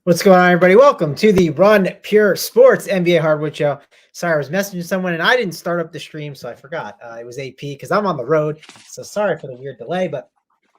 What's going on, everybody? Welcome to the Run Pure Sports NBA Hardwood Show. Sorry, I was messaging someone and I didn't start up the stream, so I forgot. It was AP because I'm on the road, so sorry for the weird delay, but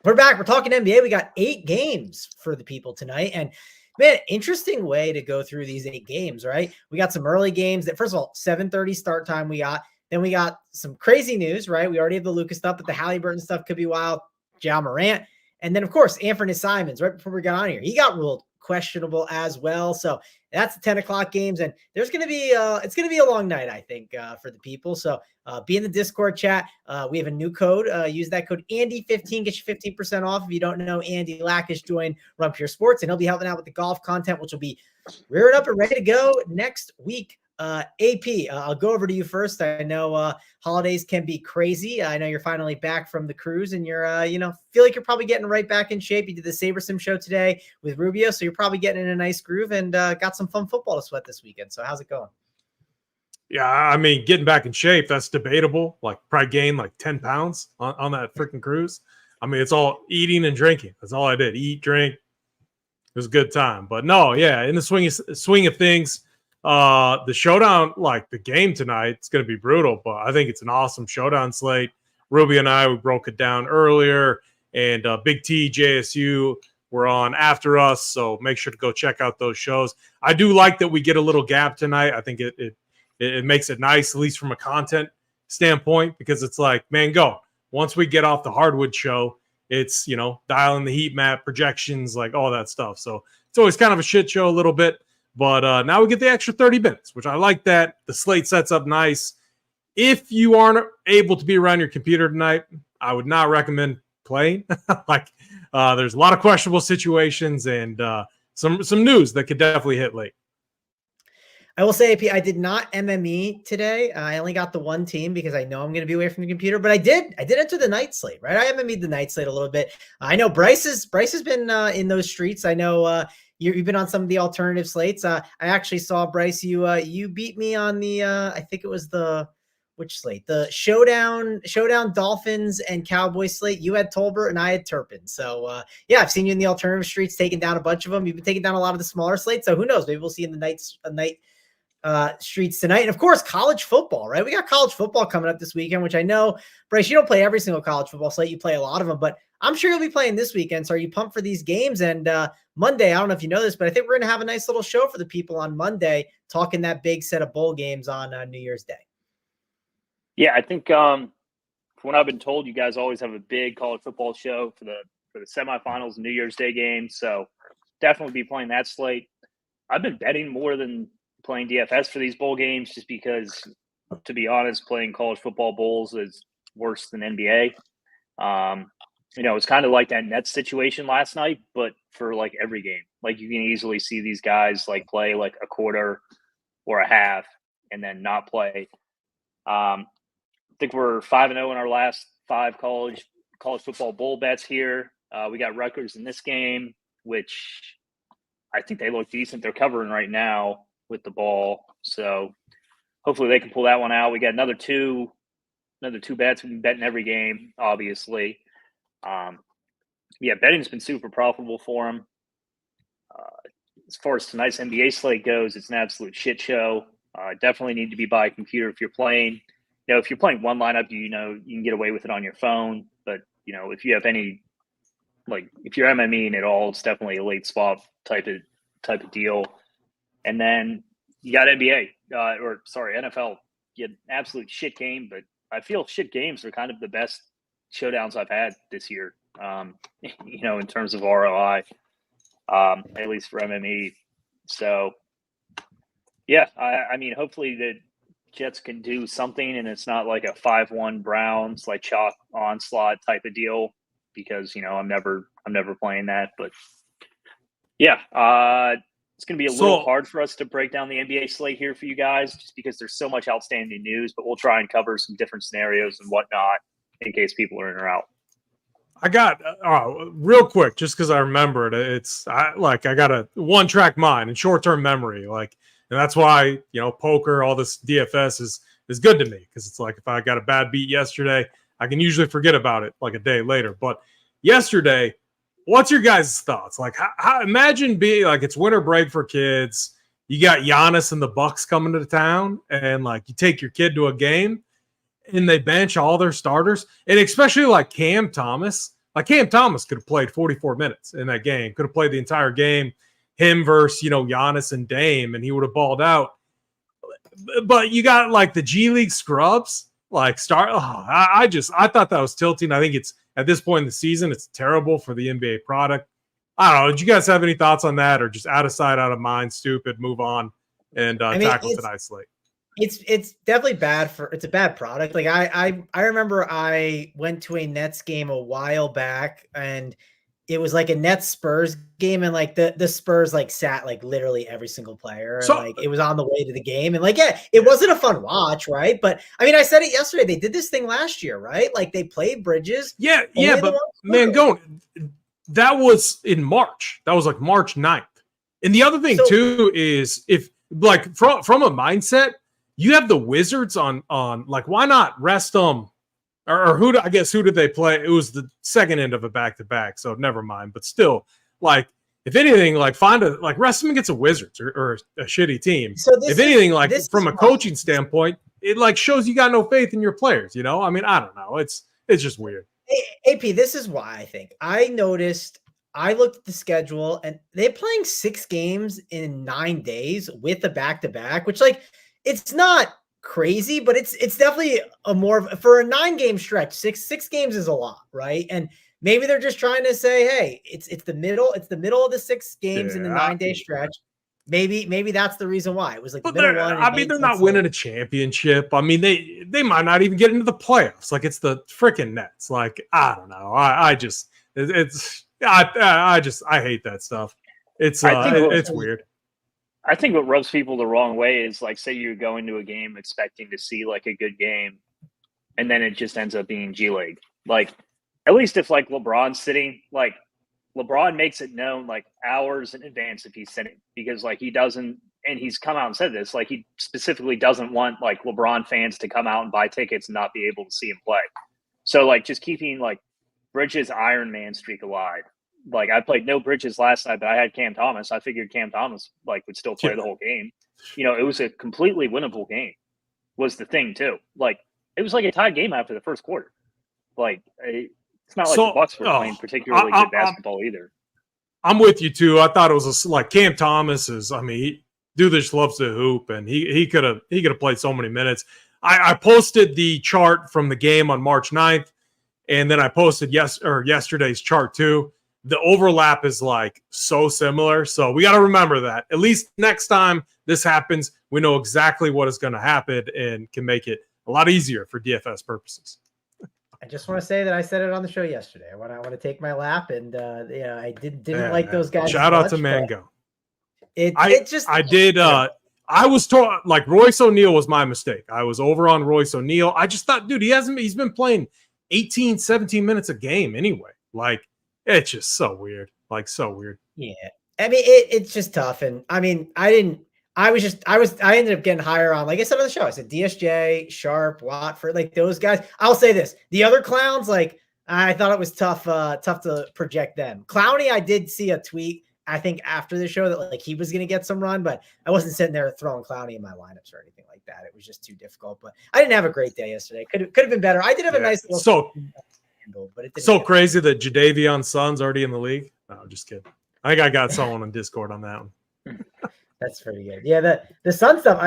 we're back. We're talking NBA. We got 8 games for the people tonight, and man, interesting way to go through these 8 games, right? We got some early games that, first of all, 7:30 start time we got. Then we got some crazy news, right? We already have the Lucas stuff, but the Halliburton stuff could be wild. Ja Morant. And then, of course, Anthony Simons, right before we got on here, he got ruled questionable as well. So that's the 10 o'clock games. And there's going to be, it's going to be a long night, I think, for the people. So be in the Discord chat. We have a new code. Use that code Andy15, get you 15% off. If you don't know, Andy Lackish joined Run Pure Sports, and he'll be helping out with the golf content, which will be reared up and ready to go next week. AP, I'll go over to you first. I know holidays can be crazy. I know you're finally back from the cruise and you're, feel like you're probably getting right back in shape. You did the Saber Sim show today with Rubio, so you're probably getting in a nice groove and got some fun football to sweat this weekend. So how's it going? Yeah, I mean, getting back in shape, that's debatable. Like, probably gained like 10 pounds on that freaking cruise. I mean, it's all eating and drinking. That's all I did. Eat, drink. It was a good time. But no, yeah, in the swing of things, the showdown, like the game tonight, it's going to be brutal, but I think it's an awesome showdown slate. Ruby and I, we broke it down earlier, and Big T, JSU were on after us, so make sure to go check out those shows. I do like that we get a little gap tonight. I think it makes it nice, at least from a content standpoint, because it's like, man, go. Once we get off the Hardwood show, it's, dialing the heat map, projections, like all that stuff. So it's always kind of a shit show a little bit. But now we get the extra 30 minutes, which I like that. The slate sets up nice. If you aren't able to be around your computer tonight, I would not recommend playing. There's a lot of questionable situations and some news that could definitely hit late. I will say, AP, I did not MME today. I only got the one team because I know I'm going to be away from the computer, but I did enter the night slate, right? I MME'd the night slate a little bit. I know Bryce has been in those streets. I know you've been on some of the alternative slates. I actually saw, Bryce, you beat me on the I think it was which slate? The showdown Dolphins and Cowboys slate. You had Tolbert and I had Turpin. So yeah, I've seen you in the alternative streets taking down a bunch of them. You've been taking down a lot of the smaller slates. So who knows? Maybe we'll see in the night streets tonight. And of course, college football, right? We got college football coming up this weekend, which I know, Bryce, you don't play every single college football slate. You play a lot of them, but I'm sure you'll be playing this weekend. So are you pumped for these games? And Monday, I don't know if you know this, but I think we're going to have a nice little show for the people on Monday, talking that big set of bowl games on New Year's Day. Yeah, I think from what I've been told, you guys always have a big college football show for the semifinals and New Year's Day games. So definitely be playing that slate. I've been betting more than playing DFS for these bowl games just because, to be honest, playing college football bowls is worse than NBA. It's kind of like that Nets situation last night, but for like every game. Like, you can easily see these guys like play like a quarter or a half and then not play. I think we're 5-0 in our last 5 college football bowl bets here. We got Rutgers in this game, which I think they look decent. They're covering right now with the ball, so hopefully they can pull that one out. We got another two bets. We've been betting every game, obviously. Betting's been super profitable for them. As far as tonight's NBA slate goes, it's an absolute shit show. Definitely need to be by a computer if you're playing. If you're playing one lineup, you can get away with it on your phone. But if you have any, like, if you're MMEing at all, it's definitely a late swap type of deal. And then you got NFL. You had an absolute shit game, but I feel shit games are kind of the best showdowns I've had this year, in terms of ROI, at least for MME. So, yeah, I mean, hopefully the Jets can do something and it's not like a 5-1 Browns, like chalk onslaught type of deal, because, I'm never playing that. But, yeah, it's going to be a little hard for us to break down the NBA slate here for you guys just because there's so much outstanding news, but we'll try and cover some different scenarios and whatnot in case people are in or out. I got real quick, just because I remembered I got a one-track mind and short-term memory, and that's why, poker, all this DFS is good to me, because it's like if I got a bad beat yesterday, I can usually forget about it like a day later. But yesterday, what's your guys' thoughts? Like, how imagine being like it's winter break for kids. You got Giannis and the Bucks coming to town, and like you take your kid to a game, and they bench all their starters, and especially like Cam Thomas. Like Cam Thomas could have played 44 minutes in that game, could have played the entire game. Him versus Giannis and Dame, and he would have balled out. But you got like the G League scrubs, like start. Oh, I thought that was tilting. I think it's at this point in the season, it's terrible for the NBA product. I don't know. Did you guys have any thoughts on that, or just out of sight, out of mind, stupid, move on and tackle tonight's slate? It's definitely bad it's a bad product. Like I remember I went to a Nets game a while back, and it was like a Nets Spurs game, and like the Spurs like sat like literally every single player, and like it was on the way to the game, and like it wasn't a fun watch, right? But I mean, I said it yesterday. They did this thing last year, right? Like they played Bridges. Yeah, but Mangone, that was in March. That was like March 9th. And the other thing too is if like from a mindset, you have the Wizards on like why not rest them? Or who did they play? It was the second end of a back-to-back, so never mind. But still, like, if anything, like rest them against a Wizards or a shitty team. So if anything, like from a coaching standpoint, it like shows you got no faith in your players, I mean, I don't know. It's just weird. AP, this is why I think I noticed. I looked at the schedule, and they're playing 6 games in 9 days with a back-to-back, which like it's not crazy, but it's definitely a more for a 9-game stretch. Six games is a lot, right? And maybe they're just trying to say, hey, it's the middle of the 6 games in the 9-day stretch. Maybe that's the reason why it was like the middle one. I mean, they're not winning a championship. I mean, they might not even get into the playoffs. Like it's the freaking Nets. Like I don't know. I hate that stuff. It's weird. I think what rubs people the wrong way is like, say you go into a game expecting to see like a good game, and then it just ends up being G League. Like, at least if like LeBron's sitting, like LeBron makes it known like hours in advance if he's sitting, because like he doesn't, and he's come out and said this, like he specifically doesn't want like LeBron fans to come out and buy tickets and not be able to see him play. So like just keeping like Bridges' Iron Man streak alive. Like I played no Bridges last night, but I had Cam Thomas. I figured Cam Thomas like would still play the whole game. It was a completely winnable game. Was the thing too. Like it was like a tied game after the first quarter. Like it's not like the Bucks were playing particularly good basketball either. I'm with you too. I thought it was like Cam Thomas is. I mean, dude just loves to hoop, and he could have played so many minutes. I posted the chart from the game on March 9th, and then I posted yesterday's chart too. The overlap is like so similar. So we got to remember that at least next time this happens, we know exactly what is going to happen and can make it a lot easier for DFS purposes. I just want to say that I said it on the show yesterday. I want to take my lap, and I didn't like those guys. Shout out to Mango. I was told like Royce O'Neal was my mistake. I was over on Royce O'Neal. I just thought, dude, he's been playing 18, 17 minutes a game anyway. Like, it's just so weird. Like, so weird. Yeah. I mean, it's just tough. And I mean, I ended up getting higher on, like I said on the show, I said DSJ, Sharp, Watford, like those guys. I'll say this. The other clowns, like, I thought it was tough to project them. Clowney, I did see a tweet, I think after the show, that like he was going to get some run, but I wasn't sitting there throwing Clowney in my lineups or anything like that. It was just too difficult, but I didn't have a great day yesterday. Could have been better. I did have a nice little but it didn't crazy that Jadeveon Sun's already in the league. No, I'm just kidding. I think I got someone on Discord on that one. That's pretty good. Yeah, the Sun stuff.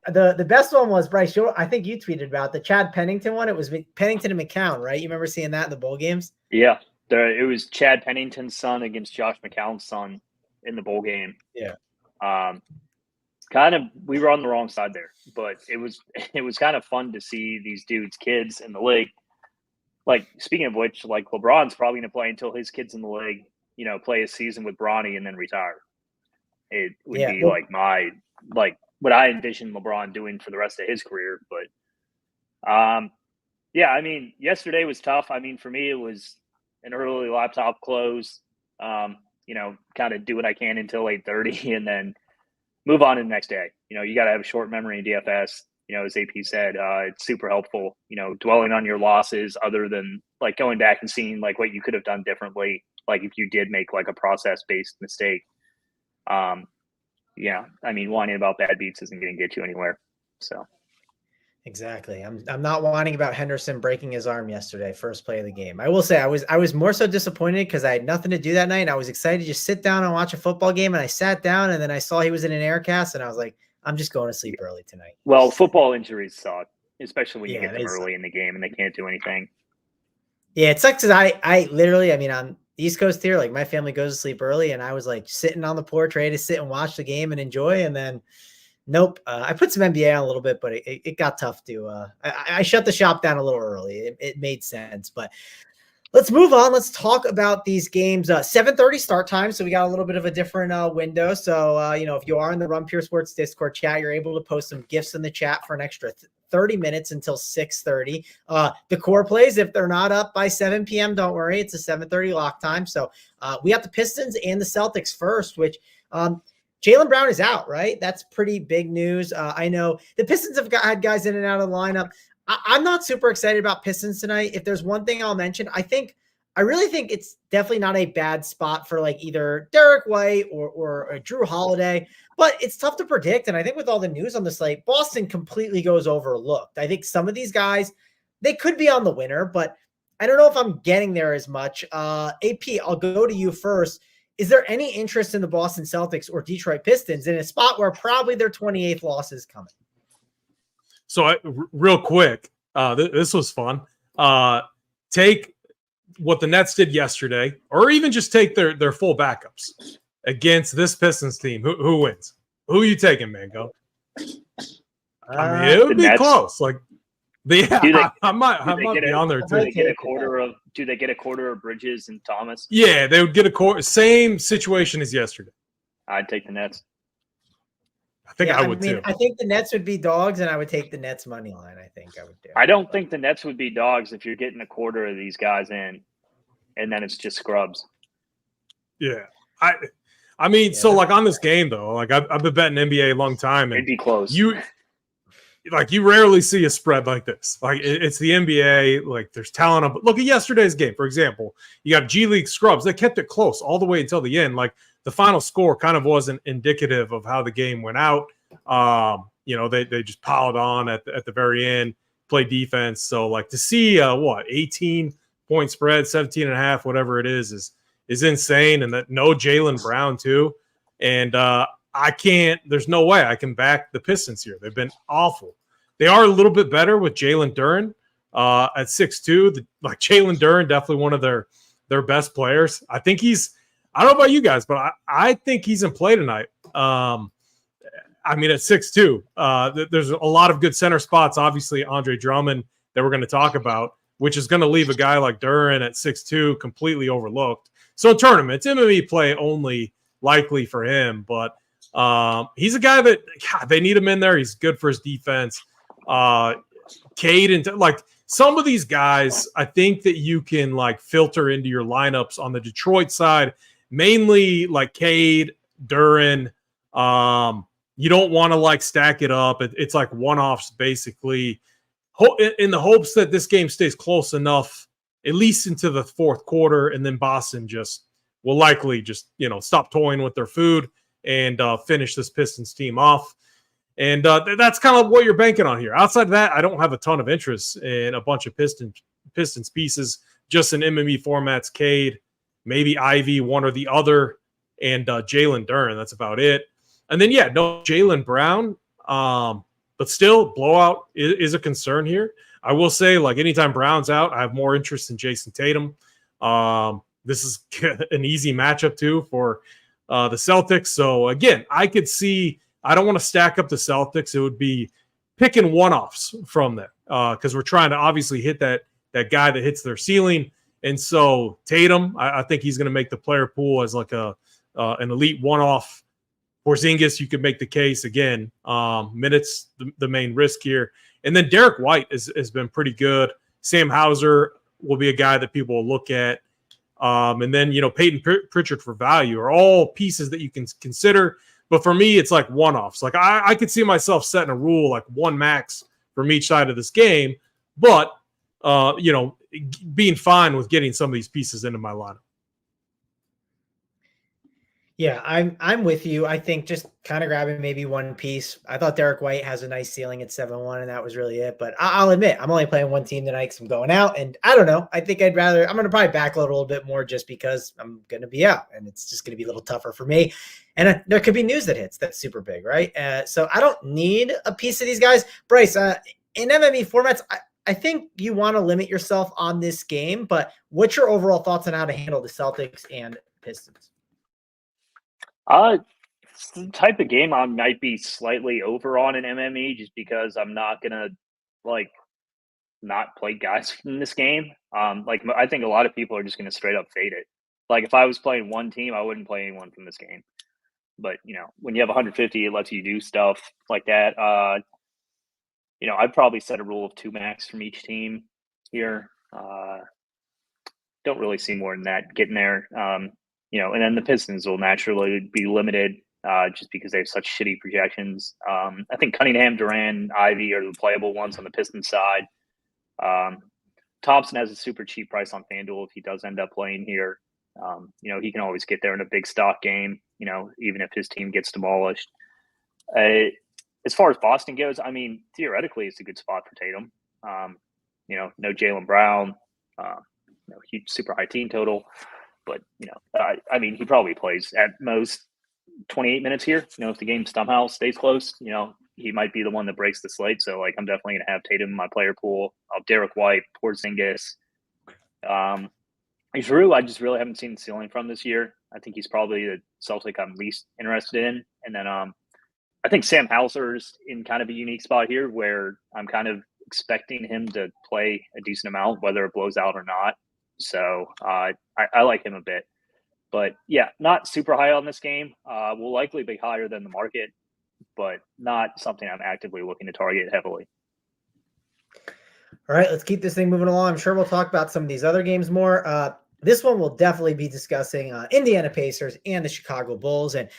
The best one was Bryce. I think you tweeted about the Chad Pennington one. It was Pennington and McCown, right? You remember seeing that in the bowl games? Yeah, it was Chad Pennington's son against Josh McCown's son in the bowl game. Yeah. Kind of, we were on the wrong side there, but it was kind of fun to see these dudes' kids in the league. Like, speaking of which, like LeBron's probably going to play until his kid's in the league, play a season with Bronny and then retire. It would be like what I envision LeBron doing for the rest of his career. But I mean, yesterday was tough. I mean, for me, it was an early laptop close, kind of do what I can until 8:30 and then move on to the next day. You got to have a short memory in DFS. As AP said, it's super helpful, dwelling on your losses other than like going back and seeing like what you could have done differently. like if you did make like a process-based mistake. Yeah, I mean, whining about bad beats isn't going to get you anywhere. So exactly. I'm not whining about Henderson breaking his arm yesterday, first play of the game. I will say I was more so disappointed because I had nothing to do that night. And I was excited to just sit down and watch a football game. And I sat down and then I saw he was in an air cast and I was like, I'm just going to sleep early tonight. Well, football injuries suck, especially when you Yeah, get them early in the game and they can't do anything. Yeah, it sucks because I literally, I mean, on the East Coast here, like my family goes to sleep early and I was like sitting on the porch ready to sit and watch the game and enjoy. And then nope, I put some NBA on a little bit, but it got tough to, I shut the shop down a little early. It made sense, but let's move on. Let's talk about these games. 7:30 start time. So we got a little bit of a different window. So, you know, if you are in the Run Pure Sports Discord chat, you're able to post some gifts in the chat for an extra 30 minutes until 6:30. The core plays, if they're not up by 7 p.m., don't worry. It's a 7:30 lock time. So we have the Pistons and the Celtics first, which Jaylen Brown is out, right? That's pretty big news. I know the Pistons have had guys in and out of the lineup. I'm not super excited about Pistons tonight. If there's one thing I'll mention, I really think it's definitely not a bad spot for like either Derek White or Drew Holiday, but it's tough to predict. And I think with all the news on the slate, Boston completely goes overlooked. I think some of these guys, they could be on the winner, but I don't know if I'm getting there as much. AP, I'll go to you first. Is there any interest in the Boston Celtics or Detroit Pistons in a spot where probably their 28th loss is coming? So real quick, this was fun. Take what the Nets did yesterday, or even just take their full backups against this Pistons team. Who wins? Who are you taking, Mango? I mean, it would be Nets. Close. Like, I might be on there too. Do they get a quarter of Bridges and Thomas? Yeah, they would get a quarter. Same situation as yesterday. I'd take the Nets. I think I would too. I think the Nets would be dogs, and I would take the Nets money line. I think I would do. I don't think the Nets would be dogs if you're getting a quarter of these guys in, and then it's just scrubs. Yeah, I mean, so like on this game though, like I've been betting NBA a long time, and it'd be close. You rarely see a spread like this. Like it's the NBA. Like there's talent on. But look at yesterday's game, for example. You got G League scrubs. They kept it close all the way until the end. Like the final score kind of wasn't indicative of how the game went out. You know, they just piled on at the very end, play defense. So like to see 18-point spread, 17.5, whatever it is insane. And that no Jaylen Brown too. And there's no way I can back the Pistons here. They've been awful. They are a little bit better with Jalen Duren at 6'2". Like Jalen Duren, definitely one of their best players. I think I don't know about you guys, but I think he's in play tonight. I mean, at 6'2", there's a lot of good center spots. Obviously, Andre Drummond that we're going to talk about, which is going to leave a guy like Duren at 6'2" completely overlooked. So in tournaments, MMA play only likely for him, but he's a guy that they need him in there. He's good for his defense. Cade and like some of these guys, I think that you can like filter into your lineups on the Detroit side. Mainly like Cade, Duren. You don't want to like stack it up. It's like one-offs basically in the hopes that this game stays close enough, at least into the fourth quarter. And then Boston just will likely just, stop toying with their food and finish this Pistons team off. And that's kind of what you're banking on here. Outside of that, I don't have a ton of interest in a bunch of Pistons pieces, just in MME formats, Cade, maybe Ivy, one or the other, and Jalen Duren. That's about it. And then, no Jaylen Brown, but still, blowout is a concern here. I will say, like, anytime Brown's out, I have more interest in Jason Tatum. This is an easy matchup, too, for the Celtics. So, again, I could see – I don't want to stack up the Celtics. It would be picking one-offs from there because we're trying to obviously hit that guy that hits their ceiling. And so Tatum, I think he's going to make the player pool as like an elite one-off. Porzingis, you could make the case again. Minutes, the main risk here. And then Derek White has been pretty good. Sam Hauser will be a guy that people will look at. And then, Peyton Pritchard for value are all pieces that you can consider. But for me, it's like one-offs. Like I could see myself setting a rule like one max from each side of this game. But, being fine with getting some of these pieces into my lineup. Yeah, I'm with you. I think just kind of grabbing maybe one piece. I thought Derek White has a nice ceiling at 7-1, and that was really it. But I'll admit, I'm only playing one team tonight because I'm going out, and I don't know. I think I'm going to probably backload a little bit more just because I'm going to be out, and it's just going to be a little tougher for me. And there could be news that hits that's super big, right? So I don't need a piece of these guys. Bryce, in MME formats, I think you want to limit yourself on this game, but what's your overall thoughts on how to handle the Celtics and Pistons? It's the type of game I might be slightly over on in MME just because I'm not gonna not play guys in this game. I think a lot of people are just gonna straight up fade it. Like if I was playing one team, I wouldn't play anyone from this game. But when you have 150, it lets you do stuff like that. I'd probably set a rule of 2 max from each team here. Don't really see more than that getting there. And then the Pistons will naturally be limited just because they have such shitty projections. I think Cunningham, Durant, Ivy are the playable ones on the Pistons side. Thompson has a super cheap price on FanDuel if he does end up playing here. He can always get there in a big stock game, even if his team gets demolished. As far as Boston goes, I mean, theoretically, it's a good spot for Tatum. No Jaylen Brown, huge super high team total. But, he probably plays at most 28 minutes here. If the game somehow stays close, he might be the one that breaks the slate. So, I'm definitely going to have Tatum in my player pool. Derek White, Porzingis. Drew, I just really haven't seen the ceiling from this year. I think he's probably the Celtic I'm least interested in. And then I think Sam Hauser's in kind of a unique spot here where I'm kind of expecting him to play a decent amount, whether it blows out or not. So I like him a bit. But, yeah, not super high on this game. Will likely be higher than the market, but not something I'm actively looking to target heavily. All right, let's keep this thing moving along. I'm sure we'll talk about some of these other games more. This one we'll definitely be discussing Indiana Pacers and the Chicago Bulls. And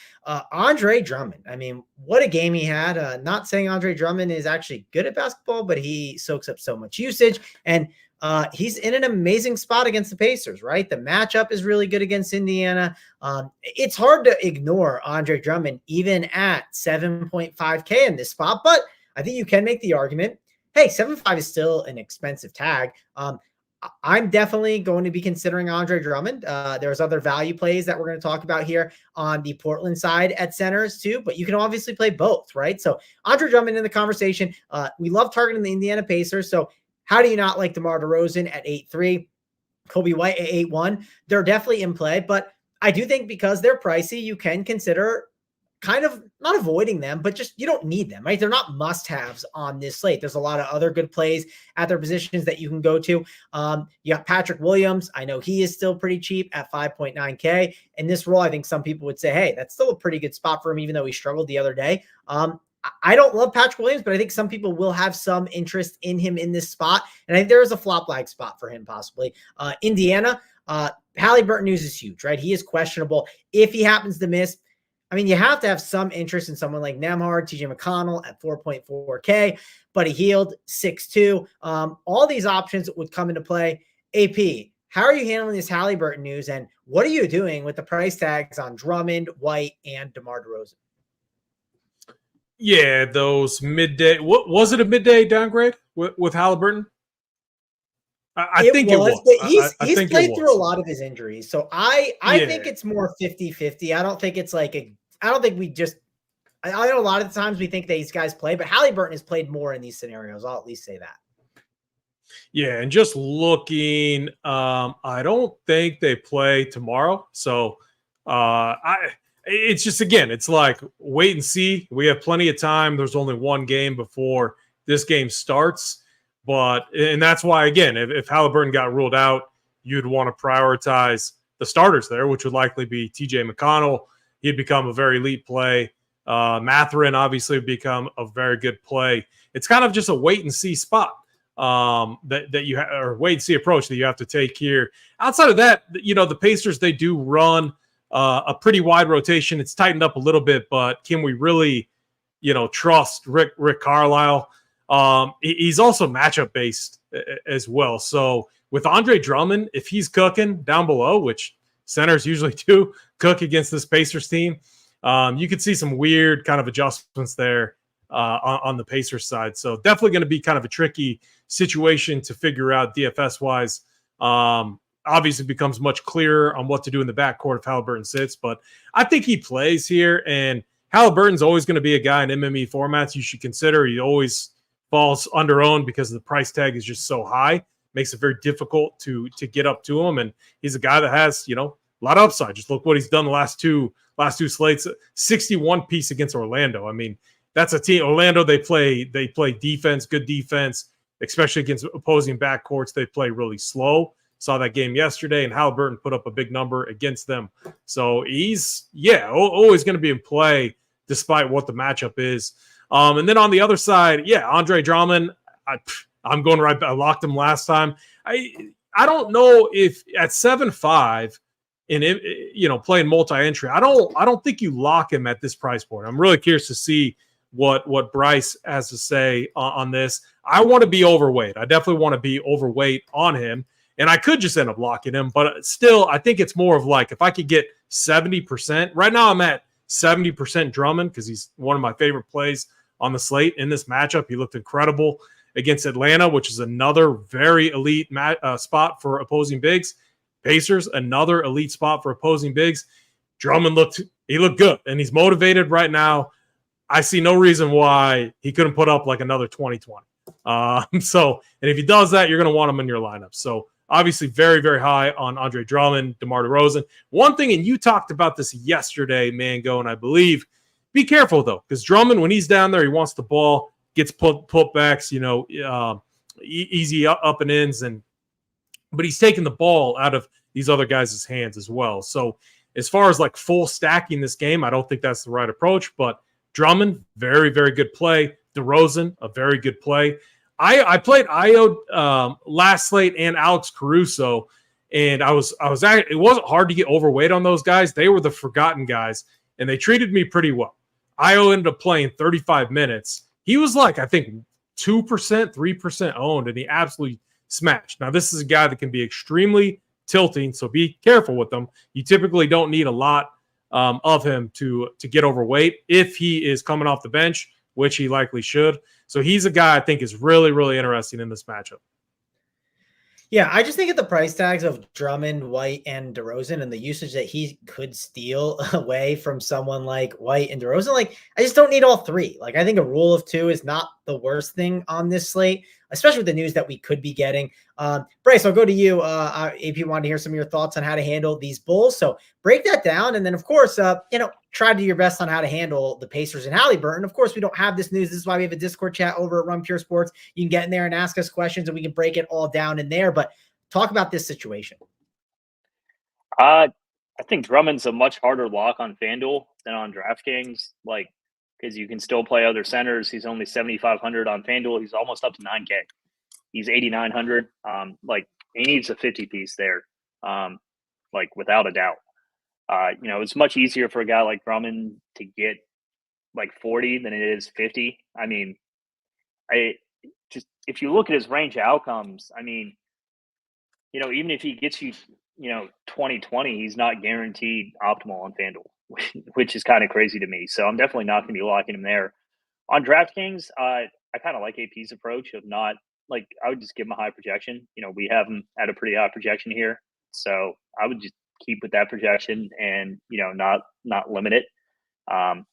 Andre Drummond, I mean, what a game he had. Not saying Andre Drummond is actually good at basketball, but he soaks up so much usage. And he's in an amazing spot against the Pacers, right? The matchup is really good against Indiana. It's hard to ignore Andre Drummond even at 7.5K in this spot, but I think you can make the argument, hey, 7.5 is still an expensive tag. I'm definitely going to be considering Andre Drummond. There's other value plays that we're going to talk about here on the Portland side at centers too, but you can obviously play both, right? So Andre Drummond in the conversation. We love targeting the Indiana Pacers. So how do you not like DeMar DeRozan at 8.3, Kobe White at 8.1? They're definitely in play, but I do think because they're pricey, you can consider kind of not avoiding them, but just you don't need them, right? They're not must-haves on this slate. There's a lot of other good plays at their positions that you can go to. You got Patrick Williams. I know he is still pretty cheap at 5.9K. In this role, I think some people would say, hey, that's still a pretty good spot for him, even though he struggled the other day. I don't love Patrick Williams, but I think some people will have some interest in him in this spot. And I think there is a flop lag spot for him possibly. Indiana, Halliburton news is huge, right? He is questionable. If he happens to miss, I mean, you have to have some interest in someone like Nembhard, TJ McConnell at 4.4K, Buddy Hield, 6.2. All these options would come into play. AP, how are you handling this Halliburton news? And what are you doing with the price tags on Drummond, White, and DeMar DeRozan? Yeah, those midday. What was it? A midday downgrade with Halliburton? I think it was. But he's played through a lot of his injuries, so I think it's more 50-50. I don't think it's I don't think we just. I know a lot of the times we think these guys play, but Halliburton has played more in these scenarios. I'll at least say that. Yeah, and just looking, I don't think they play tomorrow, so it's just, again, it's like wait and see. We have plenty of time. There's only one game before this game starts. And that's why, again, if Halliburton got ruled out, you'd want to prioritize the starters there, which would likely be TJ McConnell. He'd become a very elite play. Mathurin obviously would become a very good play. It's kind of just a wait and see spot that you or wait and see approach that you have to take here. Outside of that, the Pacers, they do run a pretty wide rotation. It's tightened up a little bit, but can we really, trust Rick Carlisle? He's also matchup based as well. So with Andre Drummond, if he's cooking down below, which centers usually do cook against this Pacers team. You could see some weird kind of adjustments there on the Pacers side. So definitely going to be kind of a tricky situation to figure out DFS-wise. Obviously becomes much clearer on what to do in the backcourt if Halliburton sits, but I think he plays here, and Halliburton's always going to be a guy in MME formats you should consider. He always falls under-owned because the price tag is just so high. Makes it very difficult to get up to him, and he's a guy that has, a lot of upside. Just look what he's done the last two slates. 61 piece against Orlando. I mean, that's a team. Orlando, they play defense, good defense, especially against opposing backcourts. They play really slow. Saw that game yesterday, and Halliburton put up a big number against them. So he's, always going to be in play despite what the matchup is. And then on the other side, Andre Drummond, I'm going right back. I locked him last time. I don't know if at 7.5 in playing multi-entry, I don't think you lock him at this price point. I'm really curious to see what Bryce has to say on this. I want to be overweight. I definitely want to be overweight on him. And I could just end up locking him, but still, I think it's more of like if I could get 70%. Right now, I'm at 70% Drummond because he's one of my favorite plays on the slate in this matchup. He looked incredible against Atlanta, which is another very elite spot for opposing bigs. Pacers, another elite spot for opposing bigs. Drummond looked good, and he's motivated right now. I see no reason why he couldn't put up like another 20-20. And if he does that, you're going to want him in your lineup. So obviously very, very high on Andre Drummond, DeMar DeRozan. One thing, and you talked about this yesterday, Mangone, I believe, be careful, though, because Drummond, when he's down there, he wants the ball, gets putbacks, easy up and ins, but he's taking the ball out of these other guys' hands as well. So as far as like full stacking this game, I don't think that's the right approach, but Drummond, very, very good play. DeRozan, a very good play. I played Io last slate and Alex Caruso, and it wasn't hard to get overweight on those guys. They were the forgotten guys, and they treated me pretty well. Io ended up playing 35 minutes. He was like, I think, 2%, 3% owned, and he absolutely smashed. Now, this is a guy that can be extremely tilting, so be careful with him. You typically don't need a lot of him to get overweight if he is coming off the bench, which he likely should. So he's a guy I think is really, really interesting in this matchup. Yeah, I just think at the price tags of Drummond, White, and DeRozan and the usage that he could steal away from someone like White and DeRozan, like I just don't need all three. Like I think a rule of two is not the worst thing on this slate, especially with the news that we could be getting. Bryce, I'll go to you. AP wanted to hear some of your thoughts on how to handle these Bulls. So break that down. And then, of course, try to do your best on how to handle the Pacers and Halliburton. Of course, we don't have this news. This is why we have a Discord chat over at Run Pure Sports. You can get in there and ask us questions, and we can break it all down in there. But talk about this situation. I think Drummond's a much harder lock on FanDuel than on DraftKings, because you can still play other centers. He's only 7,500 on FanDuel. He's almost up to 9K. He's 8,900. He needs a 50 piece there, without a doubt. It's much easier for a guy like Drummond to get 40 than it is 50. I mean, if you look at his range of outcomes, I mean, even if he gets you, 20-20, he's not guaranteed optimal on FanDuel, which is kind of crazy to me. So I'm definitely not going to be locking him there. On DraftKings, I kind of like AP's approach of not I would just give him a high projection. We have him at a pretty high projection here. So I would just keep with that projection and, not limit it.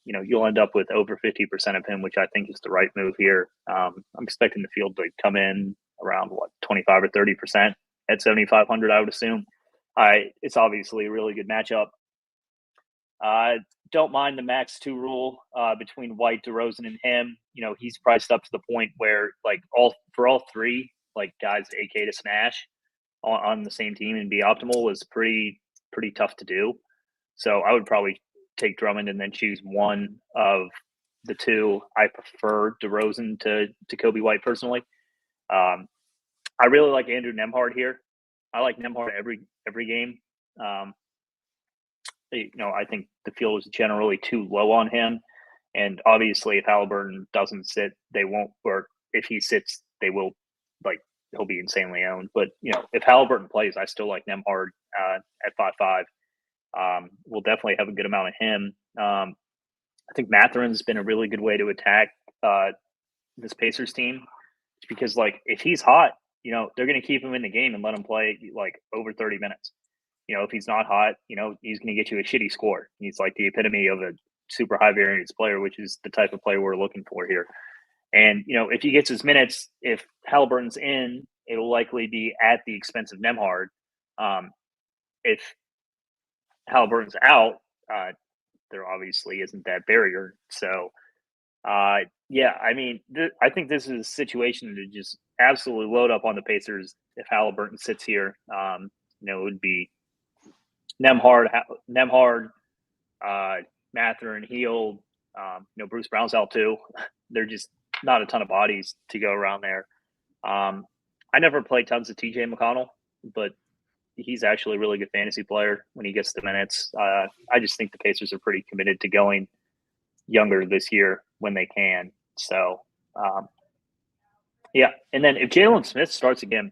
You'll end up with over 50% of him, which I think is the right move here. I'm expecting the field to come in around 25 or 30% at 7,500, I would assume. It's obviously a really good matchup. Don't mind the max 2 rule between White, DeRozan, and him. He's priced up to the point where all three guys AK to smash on the same team and be optimal was pretty tough to do. So I would probably take Drummond and then choose one of the two. I prefer DeRozan to Kobe White personally. I really like Andrew Nembhard here. I like Nembhard every game. I think the field is generally too low on him. And obviously, if Halliburton doesn't sit, they won't, or if he sits, they will, he'll be insanely owned. But, if Halliburton plays, I still like Nembhard at 5.5. We'll definitely have a good amount of him. I think Matherin's been a really good way to attack this Pacers team, because like if he's hot, they're going to keep him in the game and let him play like over 30 minutes. If he's not hot, he's going to get you a shitty score. He's like the epitome of a super high variance player, which is the type of player we're looking for here. And, if he gets his minutes, if Halliburton's in, it'll likely be at the expense of Nembhard. If Halliburton's out, there obviously isn't that barrier. So, yeah, I mean, I think this is a situation to just absolutely load up on the Pacers if Halliburton sits here. It would be Nembhard, Mathurin, Hield. Bruce Brown's out too. They're just not a ton of bodies to go around there. I never played tons of TJ McConnell, but he's actually a really good fantasy player when he gets the minutes. I just think the Pacers are pretty committed to going younger this year when they can. So, yeah. And then if Jalen Smith starts again,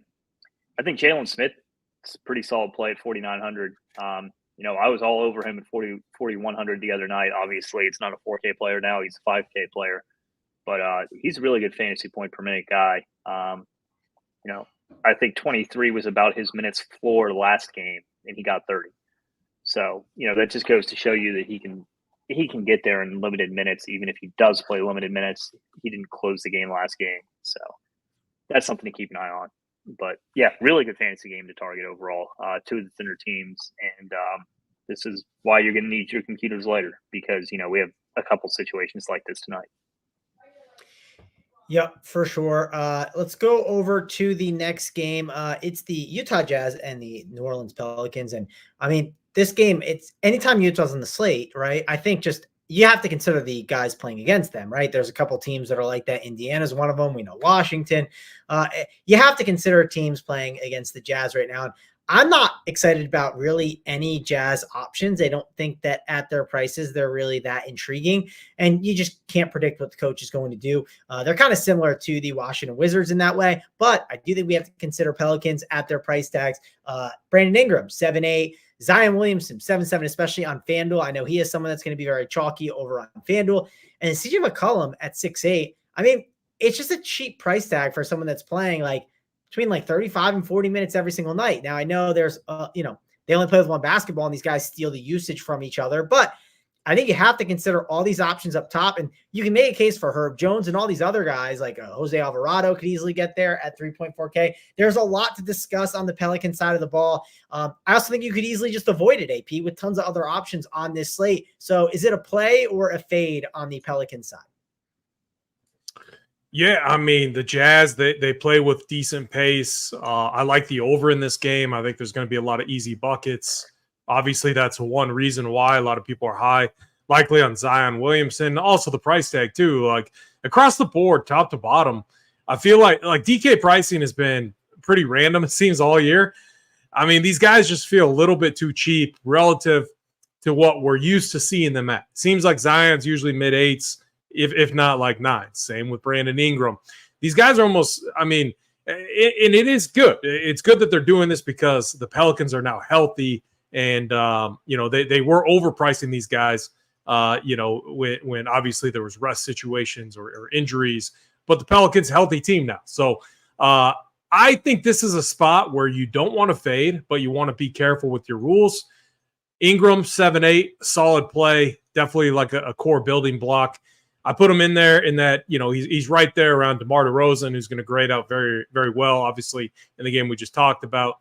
I think Jalen Smith is a pretty solid play at 4,900. I was all over him at 4,100 the other night. Obviously, it's not a 4K player now. He's a 5K player. But he's a really good fantasy point per minute guy. I think 23 was about his minutes floor last game, and he got 30. So, that just goes to show you that he can get there in limited minutes, even if he does play limited minutes. He didn't close the game last game. So that's something to keep an eye on. But, yeah, really good fantasy game to target overall. Two of the thinner teams. And this is why you're going to need your computers later, because, we have a couple situations like this tonight. Yep, for sure. Let's go over to the next game. It's the Utah Jazz and the New Orleans Pelicans. And I mean, this game, it's anytime Utah's on the slate, right? I think just you have to consider the guys playing against them, right? There's a couple teams that are like that. Indiana's one of them. We know Washington. You have to consider teams playing against the Jazz right now. And I'm not excited about really any Jazz options. I don't think that at their prices, they're really that intriguing. And you just can't predict what the coach is going to do. They're kind of similar to the Washington Wizards in that way. But I do think we have to consider Pelicans at their price tags. Brandon Ingram, 7-8. Zion Williamson, 7-7, especially on FanDuel. I know he is someone that's going to be very chalky over on FanDuel. And CJ McCollum at 6-8. I mean, it's just a cheap price tag for someone that's playing like between like 35 and 40 minutes every single night. Now I know there's, they only play with one basketball and these guys steal the usage from each other, but I think you have to consider all these options up top, and you can make a case for Herb Jones and all these other guys like Jose Alvarado could easily get there at 3.4K. There's a lot to discuss on the Pelican side of the ball. I also think you could easily just avoid it, AP, with tons of other options on this slate. So is it a play or a fade on the Pelican side? Yeah, I mean, the Jazz, they play with decent pace. I like the over in this game. I think there's going to be a lot of easy buckets. Obviously, that's one reason why a lot of people are high, likely on Zion Williamson. Also, the price tag, too. Like, across the board, top to bottom, I feel like DK pricing has been pretty random, it seems, all year. I mean, these guys just feel a little bit too cheap relative to what we're used to seeing them at. Seems like Zion's usually mid-8s. If not like 9. Same with Brandon Ingram. These guys are almost, I mean, and it is good. It's good that they're doing this because the Pelicans are now healthy and, they were overpricing these guys, when obviously there was rest situations or injuries, but the Pelicans healthy team now. So I think this is a spot where you don't want to fade, but you want to be careful with your rules. Ingram, 7-8, solid play, definitely like a core building block. I put him in there in that, he's right there around DeMar DeRozan, who's going to grade out very, very well, obviously, in the game we just talked about.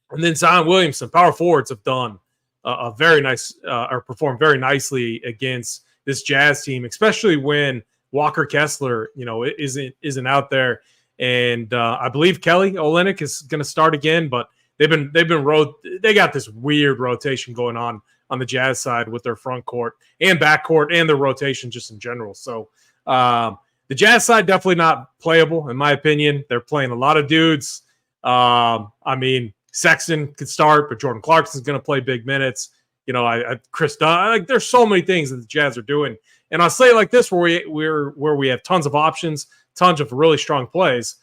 And then Zion Williamson, power forwards have done a very nice or performed very nicely against this Jazz team, especially when Walker Kessler, isn't out there. And I believe Kelly Olynyk is going to start again, but they got this weird rotation going on the Jazz side with their front court and back court and their rotation just in general. So the Jazz side definitely not playable, in my opinion. They're playing a lot of dudes. I mean, Sexton could start, but Jordan Clarkson's going to play big minutes. Chris Dunn. There's so many things that the Jazz are doing. And I'll say it like this, where we have tons of options, tons of really strong plays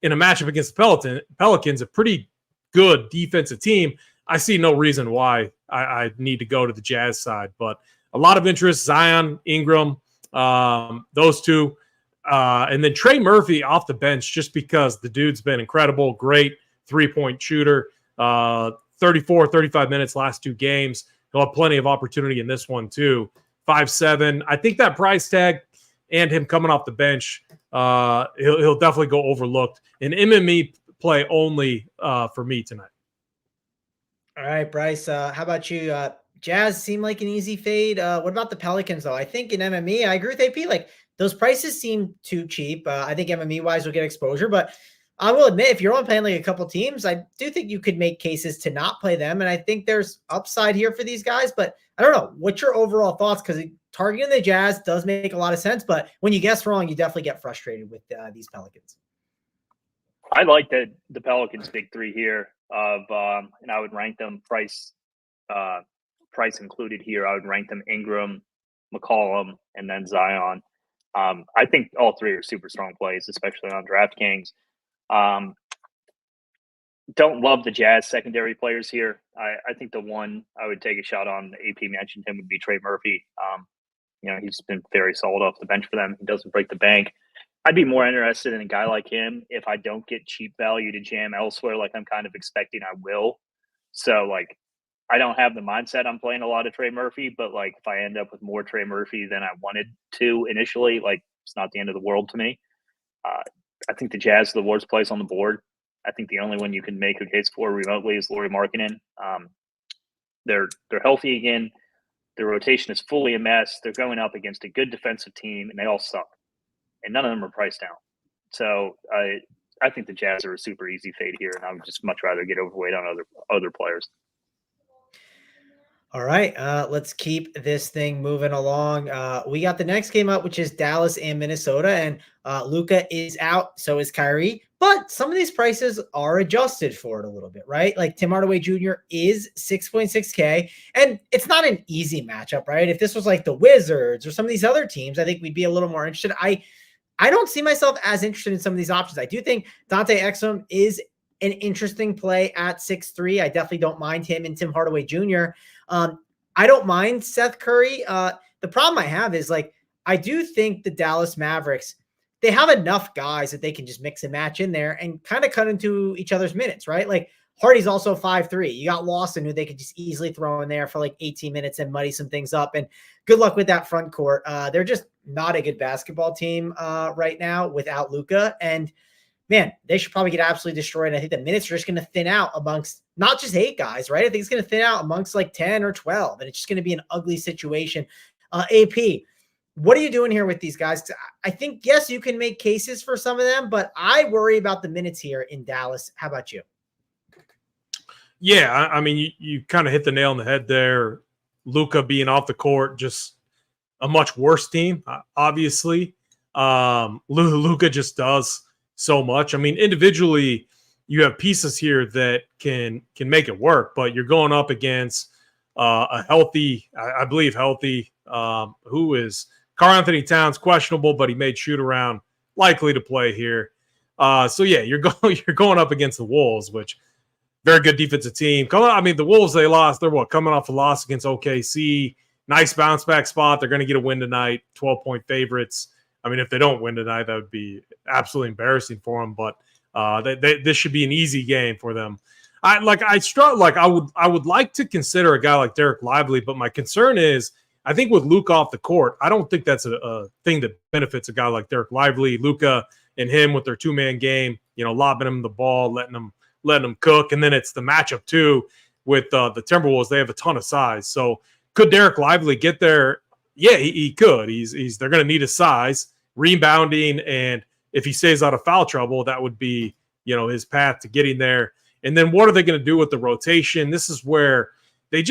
in a matchup against the Pelicans, a pretty good defensive team. I see no reason why I need to go to the Jazz side. But a lot of interest, Zion, Ingram, those two. And then Trey Murphy off the bench just because the dude's been incredible, great three-point shooter, 34, 35 minutes last two games. He'll have plenty of opportunity in this one too. 5'7". I think that price tag and him coming off the bench, he'll definitely go overlooked. An MME play only for me tonight. All right, Bryce, how about you? Jazz seem like an easy fade. What about the Pelicans, though? I think in MME, I agree with AP. Like, those prices seem too cheap. I think MME-wise will get exposure, but I will admit, if you're only playing like a couple teams, I do think you could make cases to not play them, and I think there's upside here for these guys, but I don't know. What's your overall thoughts? Because targeting the Jazz does make a lot of sense, but when you guess wrong, you definitely get frustrated with these Pelicans. I like the Pelicans' big three here and I would rank them price included here. I would rank them Ingram, McCollum, and then Zion. I think all three are super strong plays, especially on DraftKings. Don't love the Jazz secondary players here. I think the one I would take a shot on, AP mentioned him, would be Trey Murphy. He's been very solid off the bench for them. He doesn't break the bank. I'd be more interested in a guy like him if I don't get cheap value to jam elsewhere, like I'm kind of expecting I will. So, like, I don't have the mindset I'm playing a lot of Trey Murphy, but, like, if I end up with more Trey Murphy than I wanted to initially, like, it's not the end of the world to me. I think the Jazz are the worst place on the board. I think the only one you can make a case for remotely is Lauri Markkanen. They're healthy again. Their rotation is fully a mess. They're going up against a good defensive team, and they all suck. And none of them are priced down. So I think the Jazz are a super easy fade here, and I would just much rather get overweight on other players. All right, let's keep this thing moving along. We got the next game up, which is Dallas and Minnesota, and Luka is out, so is Kyrie. But some of these prices are adjusted for it a little bit, right? Like Tim Hardaway Jr. is 6.6K, and it's not an easy matchup, right? If this was like the Wizards or some of these other teams, I think we'd be a little more interested. I don't see myself as interested in some of these options. I do think Dante Exum is an interesting play at 6'3". I definitely don't mind him and Tim Hardaway Jr. I don't mind Seth Curry. The problem I have is, like, I do think the Dallas Mavericks, they have enough guys that they can just mix and match in there and kind of cut into each other's minutes, right? Like, Hardy's also 5'3". You got Lawson, who they could just easily throw in there for like 18 minutes and muddy some things up. And good luck with that front court. They're just not a good basketball team right now without Luka. And man, they should probably get absolutely destroyed. And I think the minutes are just going to thin out amongst not just 8 guys, right? I think it's going to thin out amongst like 10 or 12. And it's just going to be an ugly situation. AP, what are you doing here with these guys? I think, yes, you can make cases for some of them, but I worry about the minutes here in Dallas. How about you? Yeah, I mean, you kind of hit the nail on the head there. Luka being off the court, just a much worse team, obviously. Luka just does so much. I mean, individually, you have pieces here that can make it work, but you're going up against a healthy, I believe healthy, who is Karl-Anthony Towns, questionable, but he made shoot around, likely to play here. So yeah, you're going up against the Wolves, which very good defensive team. I mean, the Wolves, they lost. They're coming off a loss against OKC. Nice bounce back spot. They're going to get a win tonight. 12-point favorites. I mean, if they don't win tonight, that would be absolutely embarrassing for them. But this should be an easy game for them. I would like to consider a guy like Derek Lively, but my concern is I think with Luka off the court, I don't think that's a thing that benefits a guy like Derek Lively. Luka and him with their two-man game, lobbing him the ball, letting him cook. And then it's the matchup too with the Timberwolves. They have a ton of size. So could Derek Lively get there? Yeah, he could. They're going to need his size, rebounding, and if he stays out of foul trouble, that would be, his path to getting there. And then what are they going to do with the rotation? This is where they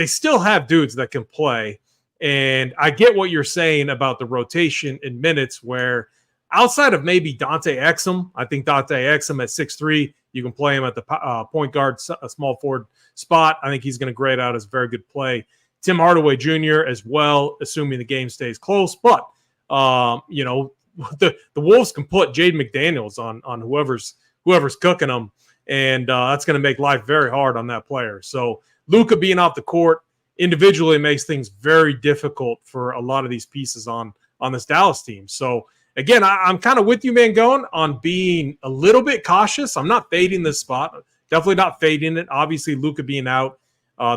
still have dudes that can play. And I get what you're saying about the rotation in minutes where outside of maybe Dante Exum, I think Dante Exum at 6'3", you can play him at the point guard, a small forward spot. I think he's going to grade out as a very good play. Tim Hardaway Jr. as well, assuming the game stays close. But, the Wolves can put Jaden McDaniels on whoever's cooking them. and that's going to make life very hard on that player. So Luka being off the court individually makes things very difficult for a lot of these pieces on this Dallas team. So again, I'm kind of with you, Mangone, on being a little bit cautious. I'm not fading this spot. Definitely not fading it. Obviously, Luka being out,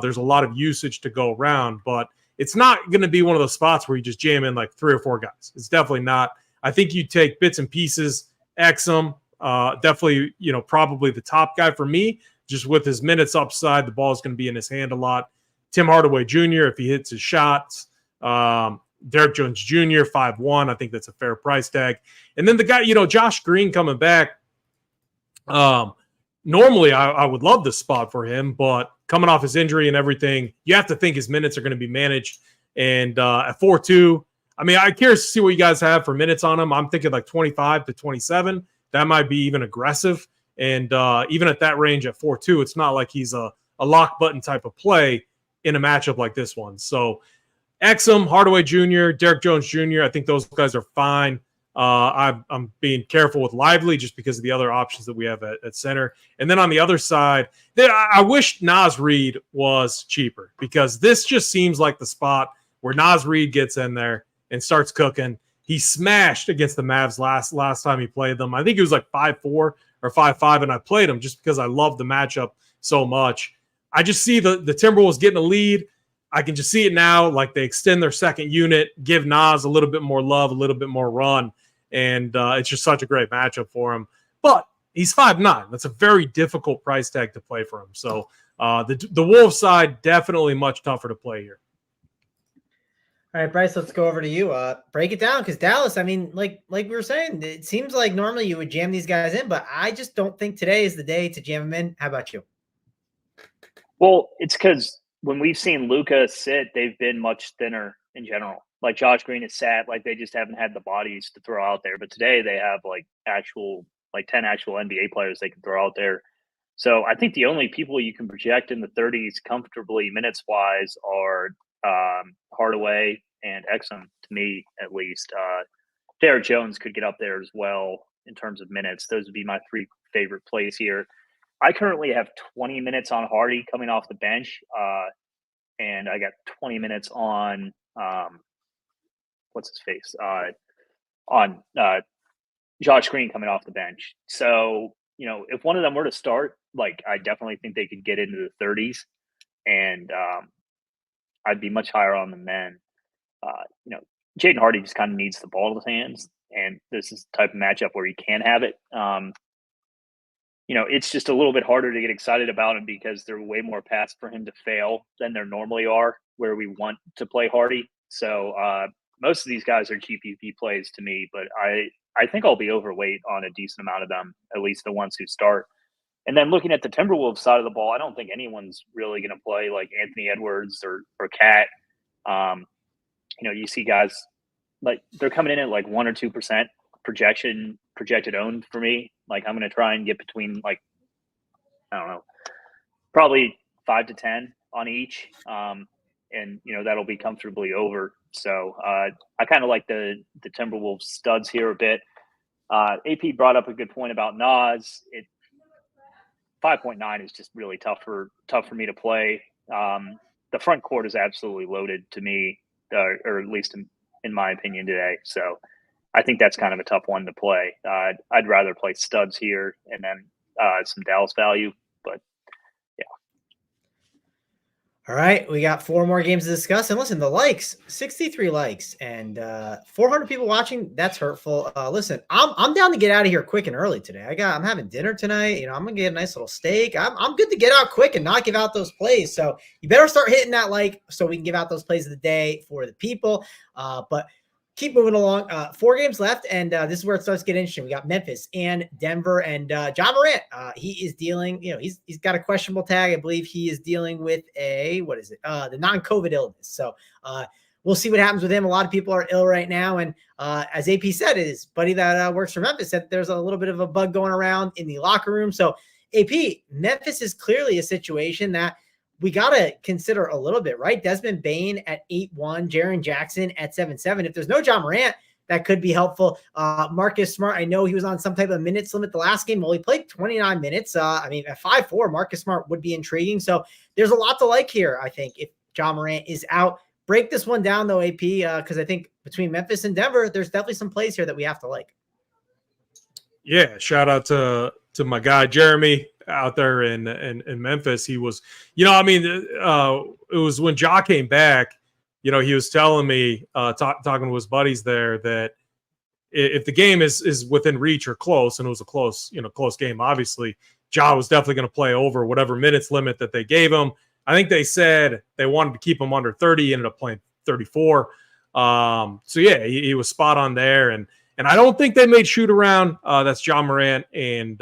there's a lot of usage to go around, but it's not going to be one of those spots where you just jam in like 3 or 4 guys. It's definitely not. I think you take bits and pieces, Exum, definitely, probably the top guy for me, just with his minutes upside. The ball is going to be in his hand a lot. Tim Hardaway Jr., if he hits his shots. Derek Jones Jr., 5'1". I think that's a fair price tag. And then the guy, Josh Green coming back. Normally, I would love this spot for him, but coming off his injury and everything, you have to think his minutes are going to be managed. And at 4.2, I'm curious to see what you guys have for minutes on him. I'm thinking like 25 to 27. That might be even aggressive. And even at that range at 4.2, it's not like he's a lock button type of play in a matchup like this one. So Exum, Hardaway Jr., Derek Jones Jr., I think those guys are fine. I'm being careful with Lively just because of the other options that we have at center. And then on the other side, I wish Naz Reid was cheaper, because this just seems like the spot where Naz Reid gets in there and starts cooking. He smashed against the Mavs last time he played them. I think he was like 5'4" or 5'5", and I played him just because I love the matchup so much. I just see the Timberwolves getting a lead. I can just see it now, like they extend their second unit, give Naz a little bit more love, a little bit more run, and it's just such a great matchup for him. But he's 5'9". That's a very difficult price tag to play for him. So the Wolves side, definitely much tougher to play here. All right, Bryce, let's go over to you. Break it down, because Dallas, like we were saying, it seems like normally you would jam these guys in, but I just don't think today is the day to jam them in. How about you? Well, it's because when we've seen Luka sit, they've been much thinner in general. Like Josh Green is sat, like they just haven't had the bodies to throw out there. But today they have 10 actual NBA players they can throw out there. So I think the only people you can project in the 30s comfortably minutes wise are Hardaway and Exum, to me at least. Derek Jones could get up there as well in terms of minutes. Those would be my 3 favorite plays here. I currently have 20 minutes on Hardy coming off the bench, and I got 20 minutes on what's his face on Josh Green coming off the bench. So if one of them were to start, I definitely think they could get into the 30s, and I'd be much higher on them then. Jaden Hardy just kind of needs the ball in his hands, and this is the type of matchup where he can have it. It's just a little bit harder to get excited about him because there are way more paths for him to fail than there normally are where we want to play Hardy. So most of these guys are GPP plays to me, but I think I'll be overweight on a decent amount of them, at least the ones who start. And then looking at the Timberwolves side of the ball, I don't think anyone's really going to play like Anthony Edwards or Cat. You see guys like they're coming in at like 1 or 2% projected owned for me. Like I'm going to try and get between probably 5 to 10 on each. And that'll be comfortably over. So I kind of like the Timberwolves studs here a bit. AP brought up a good point about Nas. 5.9 is just really tough for me to play. The front court is absolutely loaded to me, or at least in my opinion today. So I think that's kind of a tough one to play. I'd rather play studs here and then some Dallas value, but yeah. All right, we got 4 more games to discuss. And listen, the likes, 63 likes and 400 people watching. That's hurtful. Listen, I'm down to get out of here quick and early today. I'm having dinner tonight. I'm gonna get a nice little steak. I'm good to get out quick and not give out those plays. So you better start hitting that like so we can give out those plays of the day for the people. But keep moving along. 4 games left, and this is where it starts to get interesting. We got Memphis and Denver, and John Morant. He is dealing. He's got a questionable tag. I believe he is dealing with the non-COVID illness. So we'll see what happens with him. A lot of people are ill right now, and as AP said, his buddy that works for Memphis said there's a little bit of a bug going around in the locker room. So AP, Memphis is clearly a situation that we got to consider a little bit, right? Desmond Bane at 8-1, Jaren Jackson at 7-7. If there's no John Morant, that could be helpful. Marcus Smart, I know he was on some type of minutes limit the last game. Well, he played 29 minutes. I mean, at 5'4", Marcus Smart would be intriguing. So there's a lot to like here, I think, if Ja Morant is out. Break this one down, though, AP, because I think between Memphis and Denver, there's definitely some plays here that we have to like. Yeah, shout out to my guy Jeremy out there in Memphis. He was, it was when Ja came back, he was telling me, talking to his buddies there, that if the game is within reach or close, and it was a close game, obviously, Ja was definitely going to play over whatever minutes limit that they gave him. I think they said they wanted to keep him under 30. He ended up playing 34. So yeah, he was spot on there. And I don't think they made shoot around. That's Ja Morant and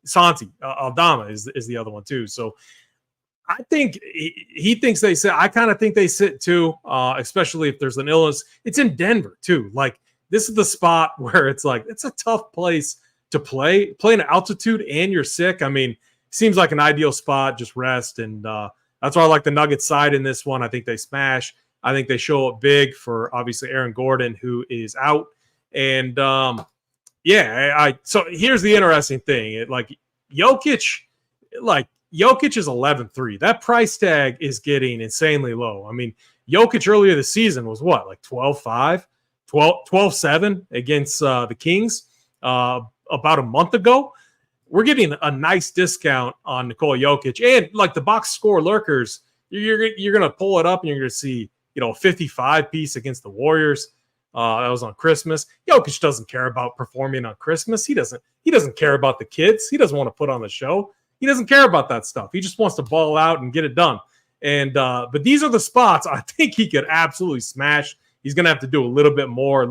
Santi Aldama is the other one too. So I think he thinks they sit. I kind of think they sit too, especially if there's an illness. It's in Denver too. Like, this is the spot where it's like, it's a tough place to play in altitude and you're sick. I mean, seems like an ideal spot, just rest. And that's why I like the Nuggets side in this one. I think they smash. I think they show up big for obviously Aaron Gordon, who is out. And so here's the interesting thing. Jokic is 11-3. That price tag is getting insanely low. I mean, Jokic earlier this season was what, like 12-5, 12-7 against the Kings about a month ago. We're getting a nice discount on Nikola Jokic, and like the box score lurkers, you're gonna pull it up and you're gonna see a 55 piece against the Warriors. That was on Christmas. Jokic doesn't care about performing on Christmas. He doesn't care about the kids. He doesn't want to put on the show. He doesn't care about that stuff. He just wants to ball out and get it done. And but these are the spots I think he could absolutely smash. He's going to have to do a little bit more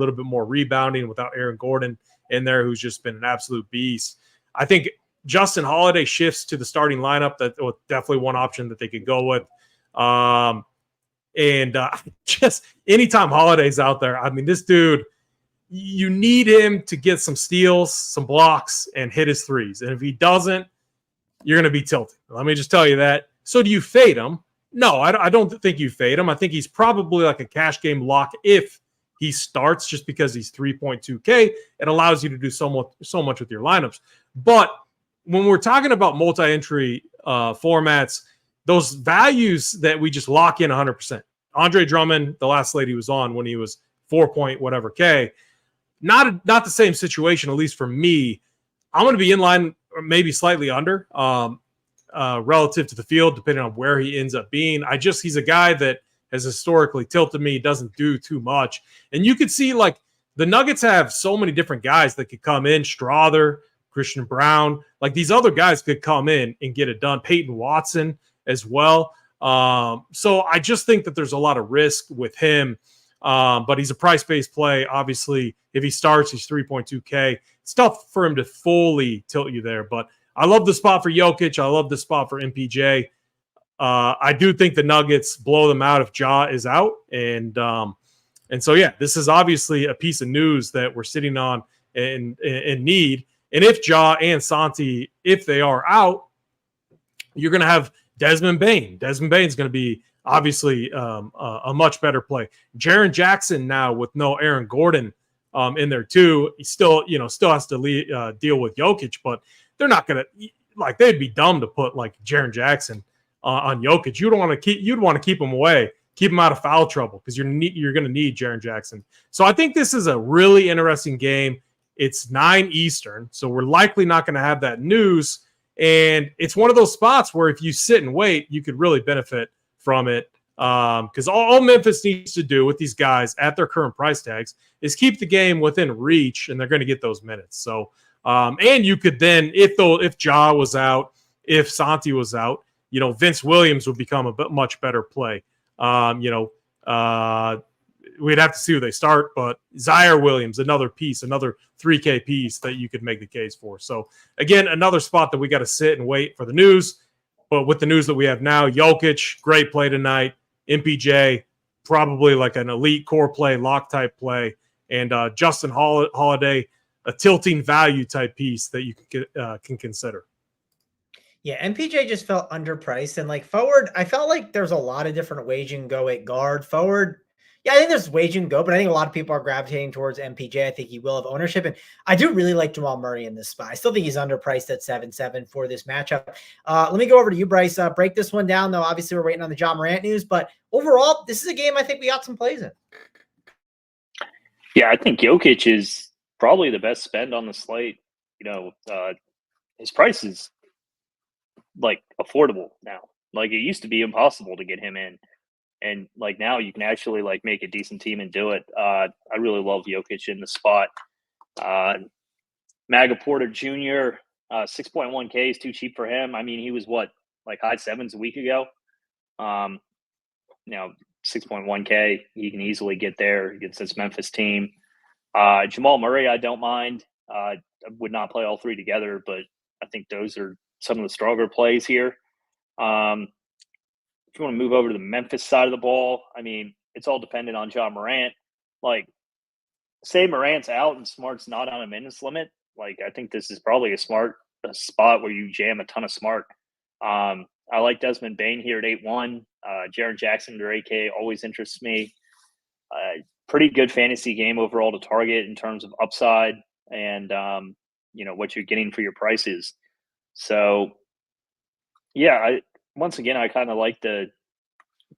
rebounding without Aaron Gordon in there, who's just been an absolute beast. I think Justin Holiday shifts to the starting lineup. That's definitely one option that they could go with. Just anytime Holiday's out there, I mean, this dude, you need him to get some steals, some blocks, and hit his threes. And if he doesn't, you're going to be tilted. Let me just tell you that. So do you fade him? No, I don't think you fade him. I think he's probably like a cash game lock if he starts, just because he's 3.2K. It allows you to do so much with your lineups. But when we're talking about multi-entry formats, those values that we just lock in 100%. Andre Drummond, the last slate he was on when he was 4.whatever K, not the same situation, at least for me. I'm going to be in line or maybe slightly under relative to the field, depending on where he ends up being. He's a guy that has historically tilted me. He doesn't do too much. And you could see, like, the Nuggets have so many different guys that could come in. Strother, Christian Brown, like these other guys could come in and get it done. Peyton Watson as well. So I just think that there's a lot of risk with him. But he's a price-based play. Obviously, if he starts, he's 3.2K. It's tough for him to fully tilt you there. But I love the spot for Jokic. I love the spot for MPJ. I do think the Nuggets blow them out if Ja is out. And so, yeah, this is obviously a piece of news that we're sitting on and need. And if Ja and Santi, if they are out, you're going to have Desmond Bane. Desmond Bane is going to be obviously a much better play. Jaren Jackson now with no Aaron Gordon in there too. He still has to deal with Jokic, but they're not going to, like, they'd be dumb to put like Jaren Jackson on Jokic. You'd want to keep him away, keep him out of foul trouble, because you're going to need Jaren Jackson. So I think this is a really interesting game. It's 9 Eastern, so we're likely not going to have that news. And it's one of those spots where if you sit and wait, you could really benefit from it. Because all Memphis needs to do with these guys at their current price tags is keep the game within reach, and they're going to get those minutes. So, and you could then, if Ja was out, if Santi was out, Vince Williams would become a much better play. We'd have to see who they start, but Zaire Williams, another 3K piece that you could make the case for. So again, another spot that we got to sit and wait for the news. But with the news that we have now, Jokic, great play tonight. MPJ, probably like an elite core play, lock type play. And Justin Holiday, a tilting value type piece that you can consider. Yeah, MPJ just felt underpriced, and like forward, I felt like there's a lot of different ways you can go at guard. Forward, yeah, I think there's ways you can go, but I think a lot of people are gravitating towards MPJ. I think he will have ownership, and I do really like Jamal Murray in this spot. I still think he's underpriced at 7-7 for this matchup. Let me go over to you, Bryce. Break this one down, though. Obviously, we're waiting on the John Morant news, but overall, this is a game I think we got some plays in. Yeah, I think Jokic is probably the best spend on the slate. His price is like affordable now. Like it used to be impossible to get him in, and like now you can actually like make a decent team and do it. I really love Jokic in the spot. Maga Porter Jr. 6.1K is too cheap for him. I mean, he was like high sevens a week ago. Now 6.1K, he can easily get there against this Memphis team. Jamal Murray, I don't mind. I would not play all three together, but I think those are some of the stronger plays here. If you want to move over to the Memphis side of the ball, I mean, it's all dependent on John Morant. Like, say Morant's out and Smart's not on a minutes limit. Like, I think this is probably a spot where you jam a ton of Smart. I like Desmond Bane here at 8-1. Jaren Jackson under 8K always interests me. Pretty good fantasy game overall to target in terms of upside and, what you're getting for your prices. So, yeah, once again, I kind of like the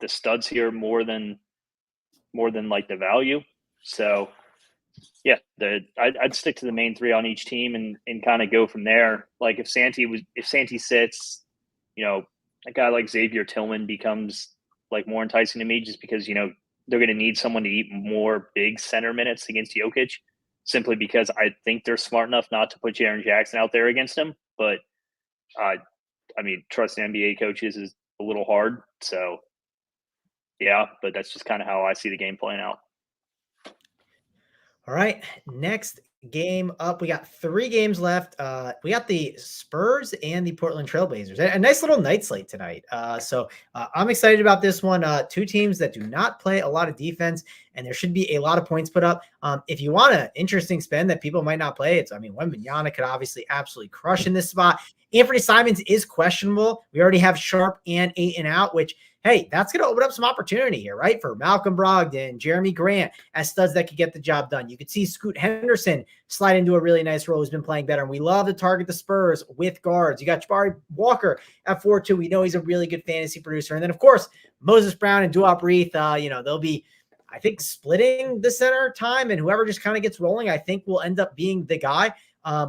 studs here more than like the value. So, yeah, I'd stick to the main three on each team and kind of go from there. Like if Santi sits, a guy like Xavier Tillman becomes like more enticing to me just because they're going to need someone to eat more big center minutes against Jokic, simply because I think they're smart enough not to put Jaren Jackson out there against him. But trusting NBA coaches is a little hard. So, yeah, but that's just kind of how I see the game playing out. All right, next game up. We got 3 games left. We got the Spurs and the Portland Trailblazers. A nice little night slate tonight. So I'm excited about this one. 2 teams that do not play a lot of defense, and there should be a lot of points put up. If you want an interesting spend that people might not play, Wembanyama could obviously absolutely crush in this spot. Anthony Simons is questionable. We already have Sharp and Ayton out, which, hey, that's going to open up some opportunity here, right? For Malcolm Brogdon, Jeremy Grant as studs that could get the job done. You could see Scoot Henderson slide into a really nice role. Who's been playing better. And we love to target the Spurs with guards. You got Jabari Walker at 4-2. We know he's a really good fantasy producer. And then, of course, Moses Brown and Duop Reith, they'll be, I think, splitting the center time. And whoever just kind of gets rolling, I think will end up being the guy.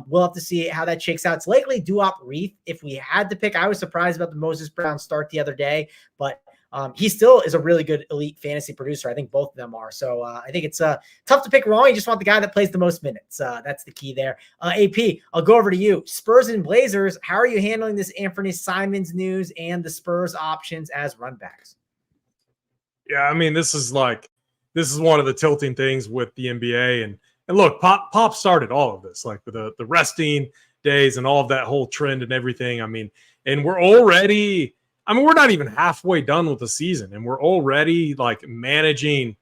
We'll have to see how that shakes out. It's likely Duop Reith if we had to pick. I was surprised about the Moses Brown start the other day, but he still is a really good elite fantasy producer. I think both of them are. So I think it's tough to pick wrong. You just want the guy that plays the most minutes. That's the key there. AP, I'll go over to you. Spurs and Blazers. How are you handling this Anthony Simons news and the Spurs options as runbacks? Yeah, I mean, this is one of the tilting things with the NBA. And look, Pop started all of this, like the resting days and all of that whole trend and everything. I mean, and we're not even halfway done with the season, and we're already like managing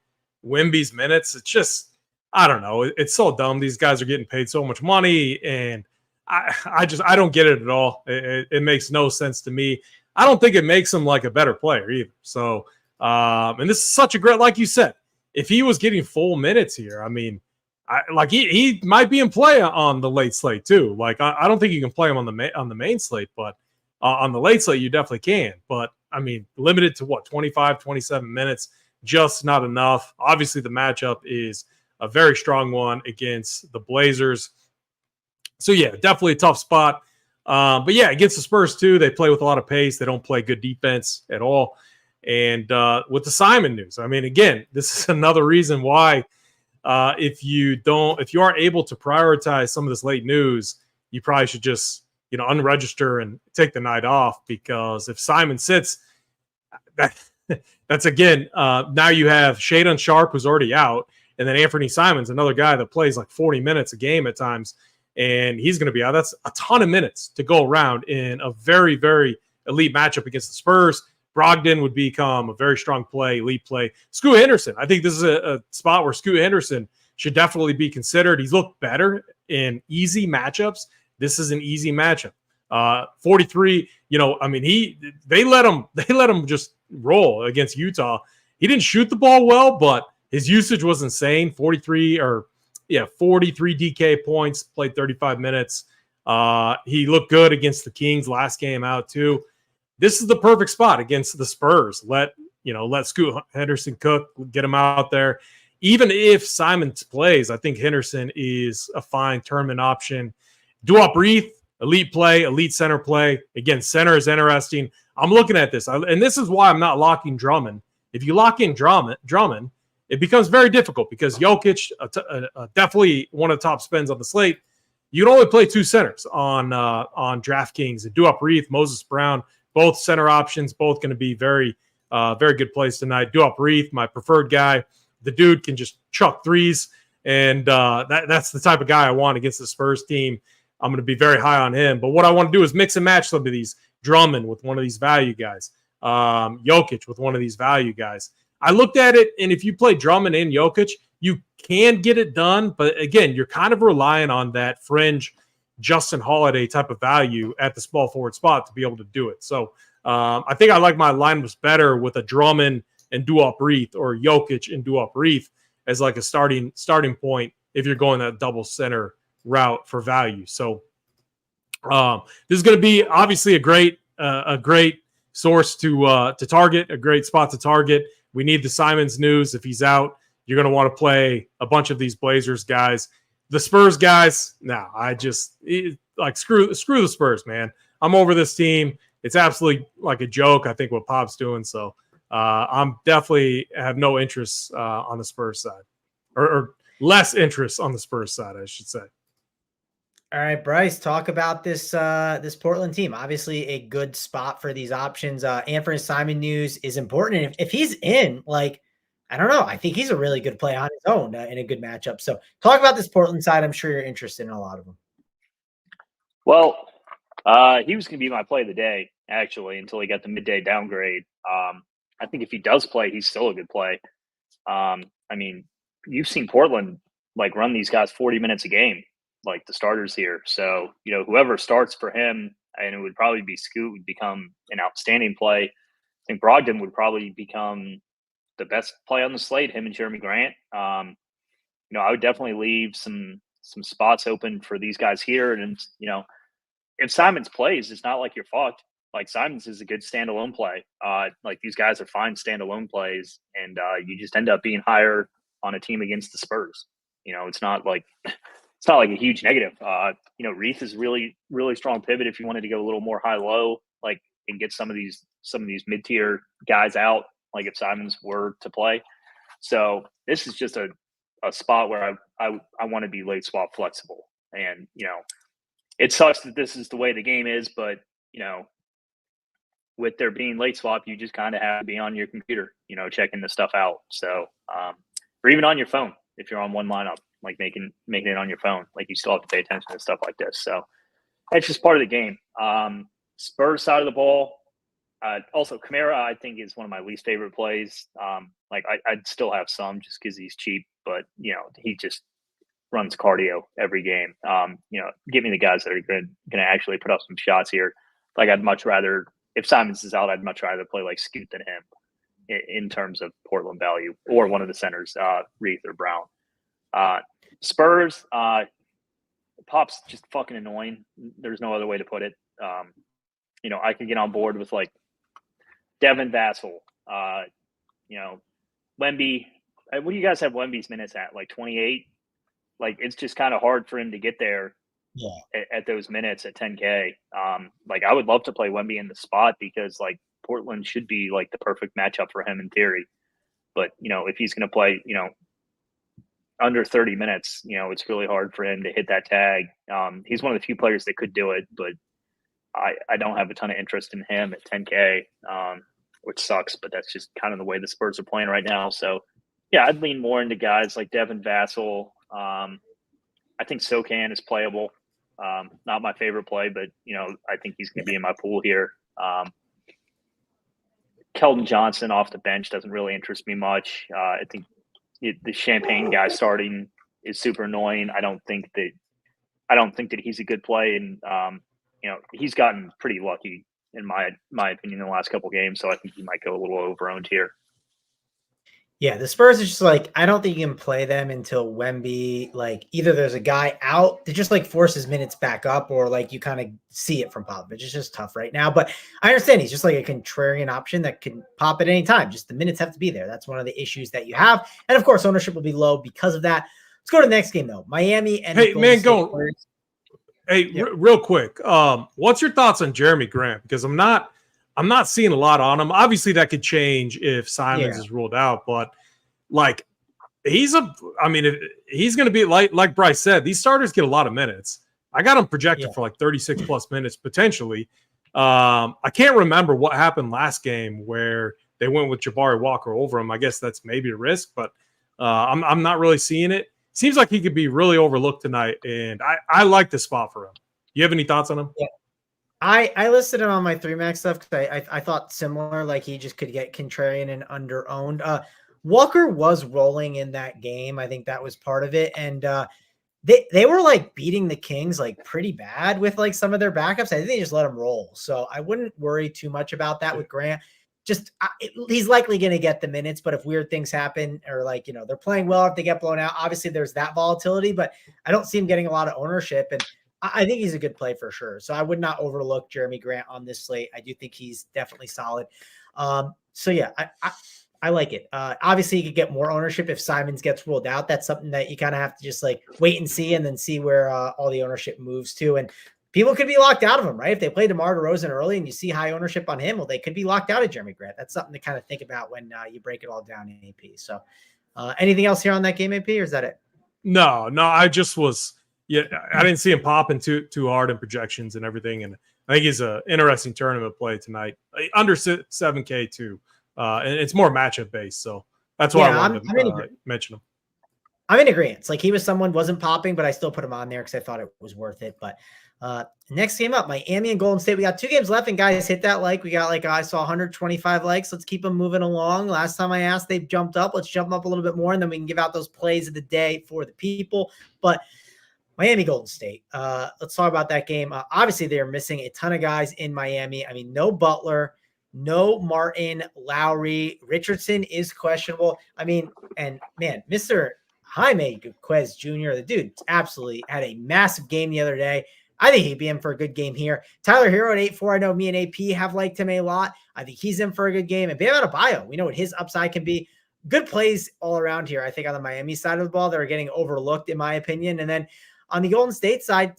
Wemby's minutes. It's just, I don't know. It's so dumb. These guys are getting paid so much money, and I don't get it at all. It makes no sense to me. I don't think it makes him like a better player either. So, and this is such a great, like you said, if he was getting full minutes here, I mean, he might be in play on the late slate too. Like I don't think you can play him on the main slate, but on the late slate you definitely can. But I mean, limited to 25, 27 minutes, just not enough. Obviously, the matchup is a very strong one against the Blazers. So yeah, definitely a tough spot. But yeah, against the Spurs too, they play with a lot of pace. They don't play good defense at all. And with the Simon news, I mean, again, this is another reason why. If you aren't able to prioritize some of this late news, you probably should just, unregister and take the night off, because if Simon sits, that's again, now you have Shaedon Sharp, who's already out, and then Anthony Simons, another guy that plays like 40 minutes a game at times, and he's going to be out. That's a ton of minutes to go around in a very, very elite matchup against the Spurs. Brogdon would become a very strong play, elite play. Scoot Henderson, I think this is a spot where Scoot Henderson should definitely be considered. He's looked better in easy matchups. This is an easy matchup. 43. I mean, they let him just roll against Utah. He didn't shoot the ball well, but his usage was insane. 43 DK points, played 35 minutes. He looked good against the Kings last game out too. This is the perfect spot against the Spurs. Let Scoot Henderson cook, get him out there. Even if Simons plays, I think Henderson is a fine tournament option. Duop Reith, elite play, elite center play. Again, center is interesting. I'm looking at this, and this is why I'm not locking Drummond. If you lock in Drummond, it becomes very difficult because Jokic, definitely one of the top spends on the slate. You can only play two centers on DraftKings. And Duop Reith, Moses Brown, both center options, both going to be very, very good plays tonight. Duop Reith, my preferred guy. The dude can just chuck threes, and that's the type of guy I want against the Spurs team. I'm going to be very high on him. But what I want to do is mix and match some of these. Drummond with one of these value guys. Jokic with one of these value guys. I looked at it, and if you play Drummond and Jokic, you can get it done. But again, you're kind of relying on that fringe Justin Holiday type of value at the small forward spot to be able to do it. So I think I like my line was better with a Drummond and Duop Reith or Jokic and Duop Reith as like a starting point if you're going that double center route for value. So this is going to be obviously a great source to target, a great spot to target. We need the Simons news. If he's out, you're going to want to play a bunch of these Blazers guys. The Spurs guys, no, screw the Spurs, man. I'm over this team. It's absolutely like a joke, I think, what Pop's doing. So I'm definitely have no interest on the Spurs side, or less interest on the Spurs side, I should say. All right, Bryce, talk about this Portland team. Obviously, a good spot for these options. Anthony Simon news is important. And if he's in, I don't know. I think he's a really good play on his own in a good matchup. So talk about this Portland side. I'm sure you're interested in a lot of them. Well, he was going to be my play of the day, actually, until he got the midday downgrade. I think if he does play, he's still a good play. I mean, you've seen Portland run these guys 40 minutes a game, like the starters here. So, whoever starts for him, and it would probably be Scoot, would become an outstanding play. I think Brogdon would probably become the best play on the slate, him and Jeremy Grant. I would definitely leave some spots open for these guys here. And, if Simons plays, it's not like you're fucked. Simons is a good standalone play. These guys are fine standalone plays, and you just end up being higher on a team against the Spurs. It's not like a huge negative. Reith is really, really strong pivot if you wanted to go a little more high-low, and get some of these mid-tier guys out, if Simons were to play. So this is just a spot where I want to be late swap flexible. And, it sucks that this is the way the game is, but, with there being late swap, you just kind of have to be on your computer, checking the stuff out. So, or even on your phone, if you're on one lineup, making it on your phone, you still have to pay attention to stuff like this. So it's just part of the game. Spurs side of the ball. Also, Kamara, I think, is one of my least favorite plays. I'd still have some just because he's cheap, but he just runs cardio every game. Give me the guys that are going to actually put up some shots here. I'd much rather, if Simons is out, I'd much rather play Scoot than him in terms of Portland value, or one of the centers, Reith or Brown. Spurs, Pop's just fucking annoying. There's no other way to put it. I could get on board with Devin Vassell, Wemby. What do you guys have Wemby's minutes at? 28? It's just kind of hard for him to get there at those minutes at 10K. I would love to play Wemby in the spot because Portland should be the perfect matchup for him in theory. But, if he's going to play, under 30 minutes, it's really hard for him to hit that tag. He's one of the few players that could do it, but I don't have a ton of interest in him at 10K, which sucks, but that's just kind of the way the Spurs are playing right now. So, yeah, I'd lean more into guys like Devin Vassell. I think Sokan is playable. Not my favorite play, but, I think he's going to be in my pool here. Keldon Johnson off the bench doesn't really interest me much. I think the Champagne guy starting is super annoying. I don't think that he's a good play. And, he's gotten pretty lucky in my opinion in the last couple games. So I think he might go a little over-owned here. Yeah, the Spurs is just like, I don't think you can play them until Wemby, like either there's a guy out that just like forces minutes back up, or like you kind of see it from Popovich. It's just tough right now, but I understand he's just like a contrarian option that can pop at any time. Just the minutes have to be there. That's one of the issues that you have. And of course, ownership will be low because of that. Let's go to the next game though. Miami and Mangone. Hey, real quick. What's your thoughts on Jeremy Grant? Because I'm not seeing a lot on him. Obviously, that could change if Simons is ruled out, but like he's going to be like Bryce said, these starters get a lot of minutes. I got him projected for like 36 plus minutes potentially. I can't remember what happened last game where they went with Jabari Walker over him. I guess that's maybe a risk, but I'm not really seeing it. Seems like he could be really overlooked tonight, and I like the spot for him. You have any thoughts on him? Yeah. I listed him on my 3-max stuff because I thought similar, like he just could get contrarian and under-owned. Walker was rolling in that game. I think that was part of it. And they were like beating the Kings like pretty bad with like some of their backups. I think they just let him roll. So I wouldn't worry too much about that with Grant. Just he's likely going to get the minutes, but if weird things happen or like, they're playing well, if they get blown out, obviously there's that volatility, but I don't see him getting a lot of ownership. And I think he's a good play for sure. So I would not overlook Jeremy Grant on this slate. I do think he's definitely solid. So yeah, I like it. Obviously you could get more ownership if Simons gets ruled out. That's something that you kind of have to just like wait and see, and then see where all the ownership moves to. And people could be locked out of him, right? If they play DeMar DeRozan early and you see high ownership on him, well, they could be locked out of Jeremy Grant. That's something to kind of think about when you break it all down in AP. So anything else here on that game, AP, or is that it? No, I just was... Yeah, I didn't see him popping too hard in projections and everything, and I think he's an interesting tournament play tonight. Under 7K too, and it's more matchup based, so that's why I wanted to mention him. I'm in agreement. Like he was someone wasn't popping, but I still put him on there because I thought it was worth it. But next game up, Miami and Golden State. We got 2 games left, and guys, hit that like. We got I saw 125 likes. Let's keep them moving along. Last time I asked, they've jumped up. Let's jump up a little bit more, and then we can give out those plays of the day for the people. But Miami Golden State. Let's talk about that game. Obviously, they're missing a ton of guys in Miami. I mean, no Butler, no Martin, Lowry. Richardson is questionable. I mean, and man, Mr. Jaime Quez Jr., the dude absolutely had a massive game the other day. I think he'd be in for a good game here. Tyler Hero at 8-4. I know me and AP have liked him a lot. I think he's in for a good game. And Bam Adebayo, we know what his upside can be. Good plays all around here, I think, on the Miami side of the ball that are getting overlooked, in my opinion. And then on the Golden State side,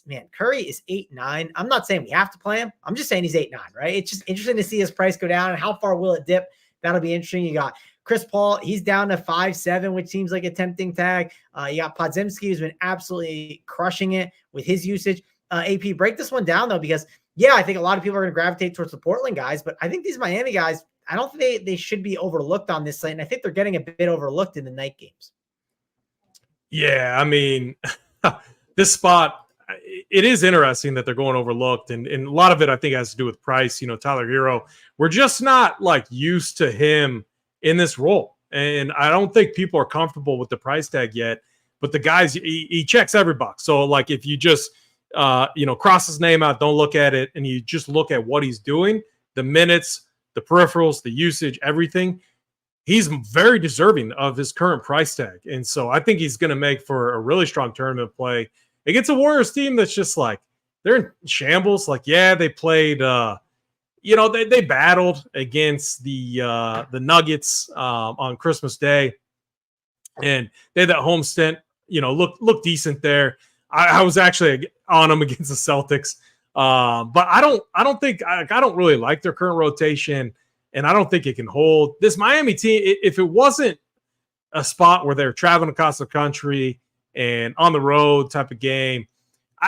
man, Curry is 8-9. I'm not saying we have to play him. I'm just saying he's 8-9, right? It's just interesting to see his price go down, and how far will it dip? That'll be interesting. You got Chris Paul. He's down to 5-7, which seems like a tempting tag. You got Podziemski, who's been absolutely crushing it with his usage. AP, break this one down, though, because, yeah, I think a lot of people are going to gravitate towards the Portland guys, but I think these Miami guys, I don't think they should be overlooked on this slate, and I think they're getting a bit overlooked in the night games. Yeah, I mean... this spot, it is interesting that they're going overlooked, and a lot of it I think has to do with price. Tyler Hero, we're just not like used to him in this role, and I don't think people are comfortable with the price tag yet. But the guys, he checks every box. So like if you just cross his name out, don't look at it, and you just look at what he's doing, the minutes, the peripherals, the usage, everything. He's very deserving of his current price tag. And so I think he's going to make for a really strong tournament play against a Warriors team that's just like, they're in shambles. Like, yeah, they played, they battled against the Nuggets on Christmas Day. And they had that home stint, look decent there. I was actually on them against the Celtics. But I don't really like their current rotation. And I don't think it can hold. This Miami team, if it wasn't a spot where they're traveling across the country and on the road type of game,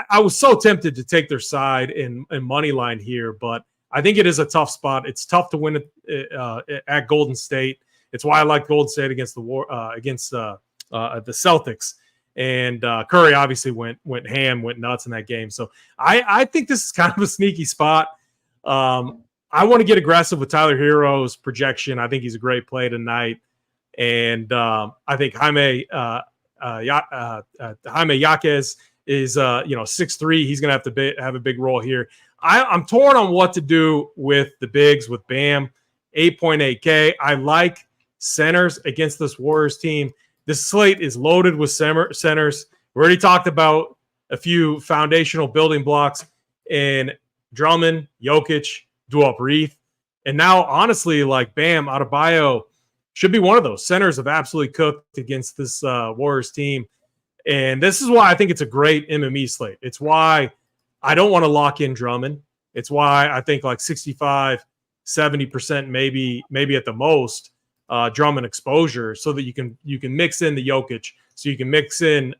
I was so tempted to take their side in money line here. But I think it is a tough spot. It's tough to win at Golden State. It's why I like Golden State against the Celtics. And Curry obviously went nuts in that game. So I think this is kind of a sneaky spot. I want to get aggressive with Tyler Hero's projection. I think he's a great play tonight. And I think Jaime Jaquez is 6'3". He's going to have a big role here. I'm torn on what to do with the bigs with Bam, 8.8K. I like centers against this Warriors team. This slate is loaded with centers. We already talked about a few foundational building blocks in Drummond, Jokic, Duop-Reath. And now, honestly, like Bam, Adebayo should be one of those. Centers have absolutely cooked against this Warriors team. And this is why I think it's a great MME slate. It's why I don't want to lock in Drummond. It's why I think like 65, 70% maybe at the most Drummond exposure, so that you can mix in the Jokic, so you can mix in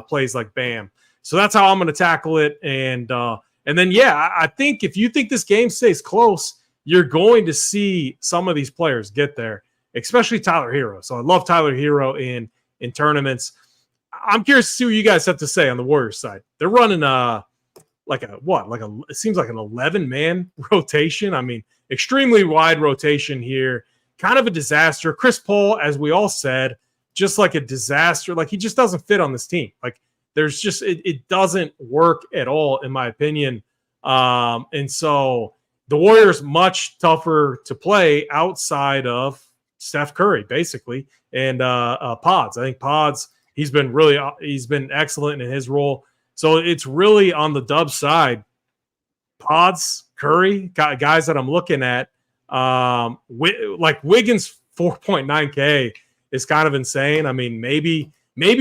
plays like Bam. So that's how I'm going to tackle it. And then, I think if you think this game stays close, you're going to see some of these players get there, especially Tyler Hero. So I love Tyler Hero in tournaments. I'm curious to see what you guys have to say on the Warriors side. They're running it seems like an 11-man rotation. I mean, extremely wide rotation here. Kind of a disaster. Chris Paul, as we all said, just like a disaster. Like, he just doesn't fit on this team. Like, there's just it doesn't work at all, in my opinion. And so the Warriors much tougher to play outside of Steph Curry, basically, and Pods. I think Pods, he's been excellent in his role. So it's really on the Dub side. Pods, Curry, guys that I'm looking at. Like Wiggins, 4.9K is kind of insane. I mean, maybe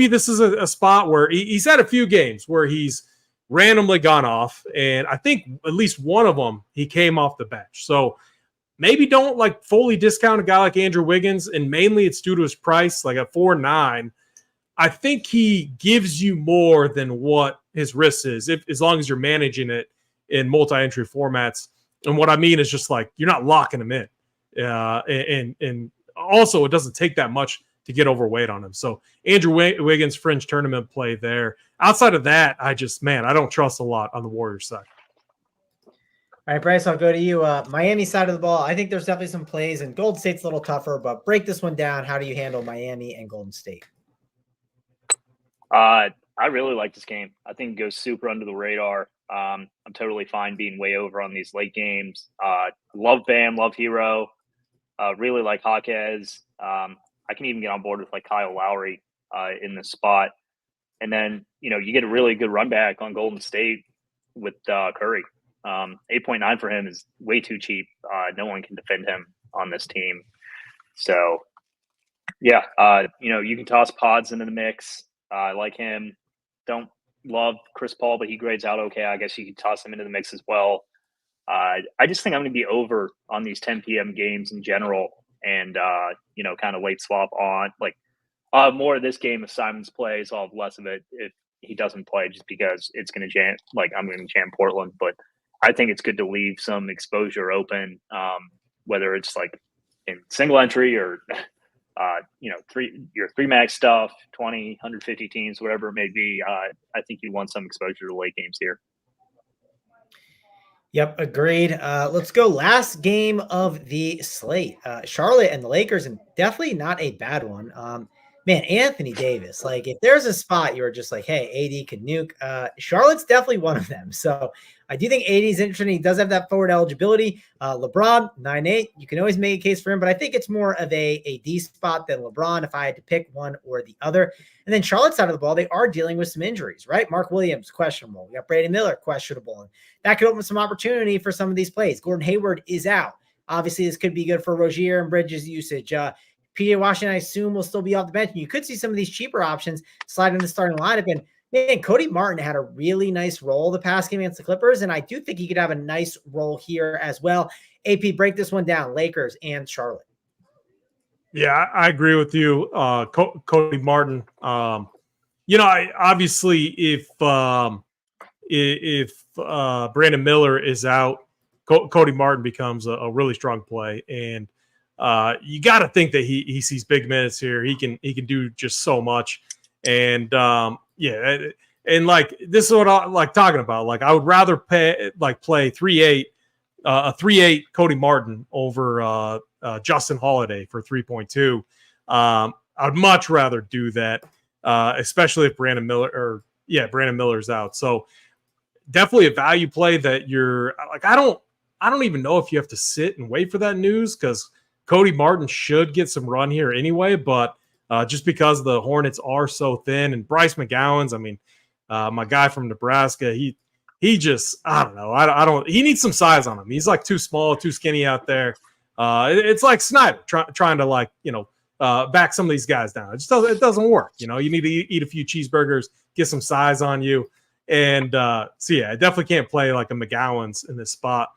this is a spot where he's had a few games where he's randomly gone off, and I think at least one of them he came off the bench. So maybe don't like fully discount a guy like Andrew Wiggins, and mainly it's due to his price, like at 4.9. I think he gives you more than what his risk is, as long as you're managing it in multi-entry formats. And what I mean is just like you're not locking him in. And also it doesn't take that much to get overweight on him. So Andrew Wiggins, fringe tournament play there. Outside of that, I don't trust a lot on the Warriors side. All right, Bryce, I'll go to you. Miami side of the ball, I think there's definitely some plays, and Golden State's a little tougher, but break this one down. How do you handle Miami and Golden State? I really like this game. I think it goes super under the radar. I'm totally fine being way over on these late games. Love Bam, love Hero. Really like Jaquez. I can even get on board with like Kyle Lowry in this spot. And then, you get a really good run back on Golden State with Curry. 8.9 for him is way too cheap. No one can defend him on this team. So, you can toss Pods into the mix. I like him. Don't love Chris Paul, but he grades out okay. I guess you could toss him into the mix as well. I just think I'm going to be over on these 10 p.m. games in general, and kind of late swap on. Like, I'll have more of this game if Simons plays. I'll have less of it if he doesn't play, just because it's going to jam. Like, I'm going to jam Portland, but I think it's good to leave some exposure open, whether it's like in single entry or your 3-max stuff, 20, 150 teams, whatever it may be. I think you want some exposure to late games here. Yep, agreed. Let's go last game of the slate. Charlotte and the Lakers, and definitely not a bad one. Anthony Davis, like if there's a spot you're just like, hey, AD could nuke, Charlotte's definitely one of them. So I do think AD is interesting. He does have that forward eligibility. LeBron, 9.8. You can always make a case for him, but I think it's more of a AD spot than LeBron if I had to pick one or the other. And then Charlotte's side of the ball, they are dealing with some injuries, right? Mark Williams, questionable. We got Brady Miller, questionable. And that could open some opportunity for some of these plays. Gordon Hayward is out. Obviously, this could be good for Rozier and Bridges usage. PJ Washington, I assume, will still be off the bench. And you could see some of these cheaper options slide in the starting lineup. And man, Cody Martin had a really nice role the past game against the Clippers, and I do think he could have a nice role here as well. AP, break this one down, Lakers and Charlotte. Yeah, I agree with you, Cody Martin. Obviously if Brandon Miller is out, Cody Martin becomes a really strong play, and you got to think that he sees big minutes here. He can do just so much, and and like this is what I like talking about. Like I would rather play 3-8, a 3-8 Cody Martin over Justin Holiday for 3.2. I'd much rather do that, especially if Brandon Miller or Brandon Miller's out. So definitely a value play that you're like, I don't even know if you have to sit and wait for that news, because Cody Martin should get some run here anyway, but just because the Hornets are so thin, and Bryce McGowan's, I mean, my guy from Nebraska, he just, I don't know. He needs some size on him. He's like too small, too skinny out there. It's like Snyder trying to, like, back some of these guys down. It doesn't work. You need to eat a few cheeseburgers, get some size on you. And I definitely can't play like a McGowan's in this spot.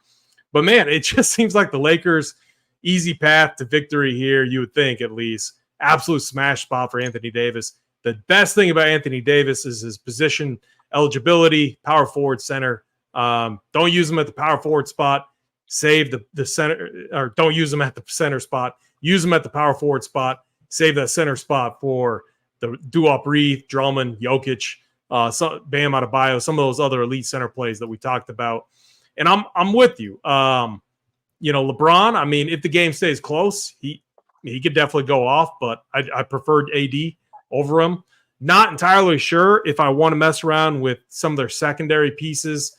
But man, it just seems like the Lakers' easy path to victory here, you would think, at least. Absolute smash spot for Anthony Davis. The best thing about Anthony Davis is his position eligibility, power forward, center. Don't use him at the power forward spot. Save the center, or don't use him at the center spot. Use him at the power forward spot. Save that center spot for the Duop Reed, Drummond, Jokic, Bam Adebayo, some of those other elite center plays that we talked about. And I'm with you. LeBron, I mean, if the game stays close, he could definitely go off, but I preferred AD over him. Not entirely sure if I want to mess around with some of their secondary pieces.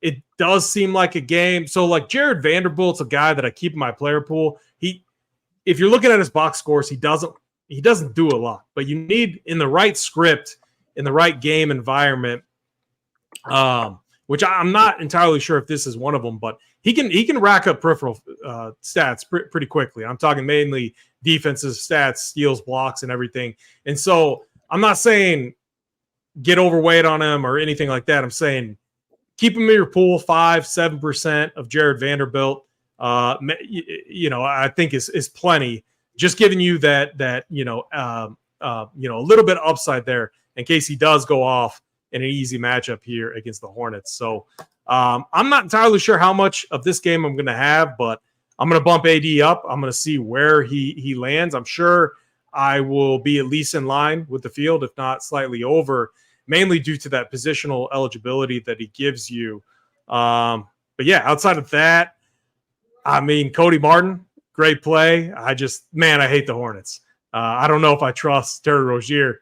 It does seem like a game. So, like, Jared Vanderbilt's a guy that I keep in my player pool. If you're looking at his box scores, he doesn't do a lot. But you need, in the right script, in the right game environment, which I'm not entirely sure if this is one of them, but he can rack up peripheral stats pretty quickly. I'm talking mainly defensive stats, steals, blocks, and everything. And so I'm not saying get overweight on him or anything like that. I'm saying keep him in your pool, 5-7% of Jared Vanderbilt. I think is plenty. Just giving you that a little bit of upside there in case he does go off in an easy matchup here against the Hornets. So I'm not entirely sure how much of this game I'm going to have, but I'm going to bump AD up. I'm going to see where he lands. I'm sure I will be at least in line with the field, if not slightly over, mainly due to that positional eligibility that he gives you. But yeah, outside of that, I mean, Cody Martin, great play. I hate the Hornets. I don't know if I trust Terry Rozier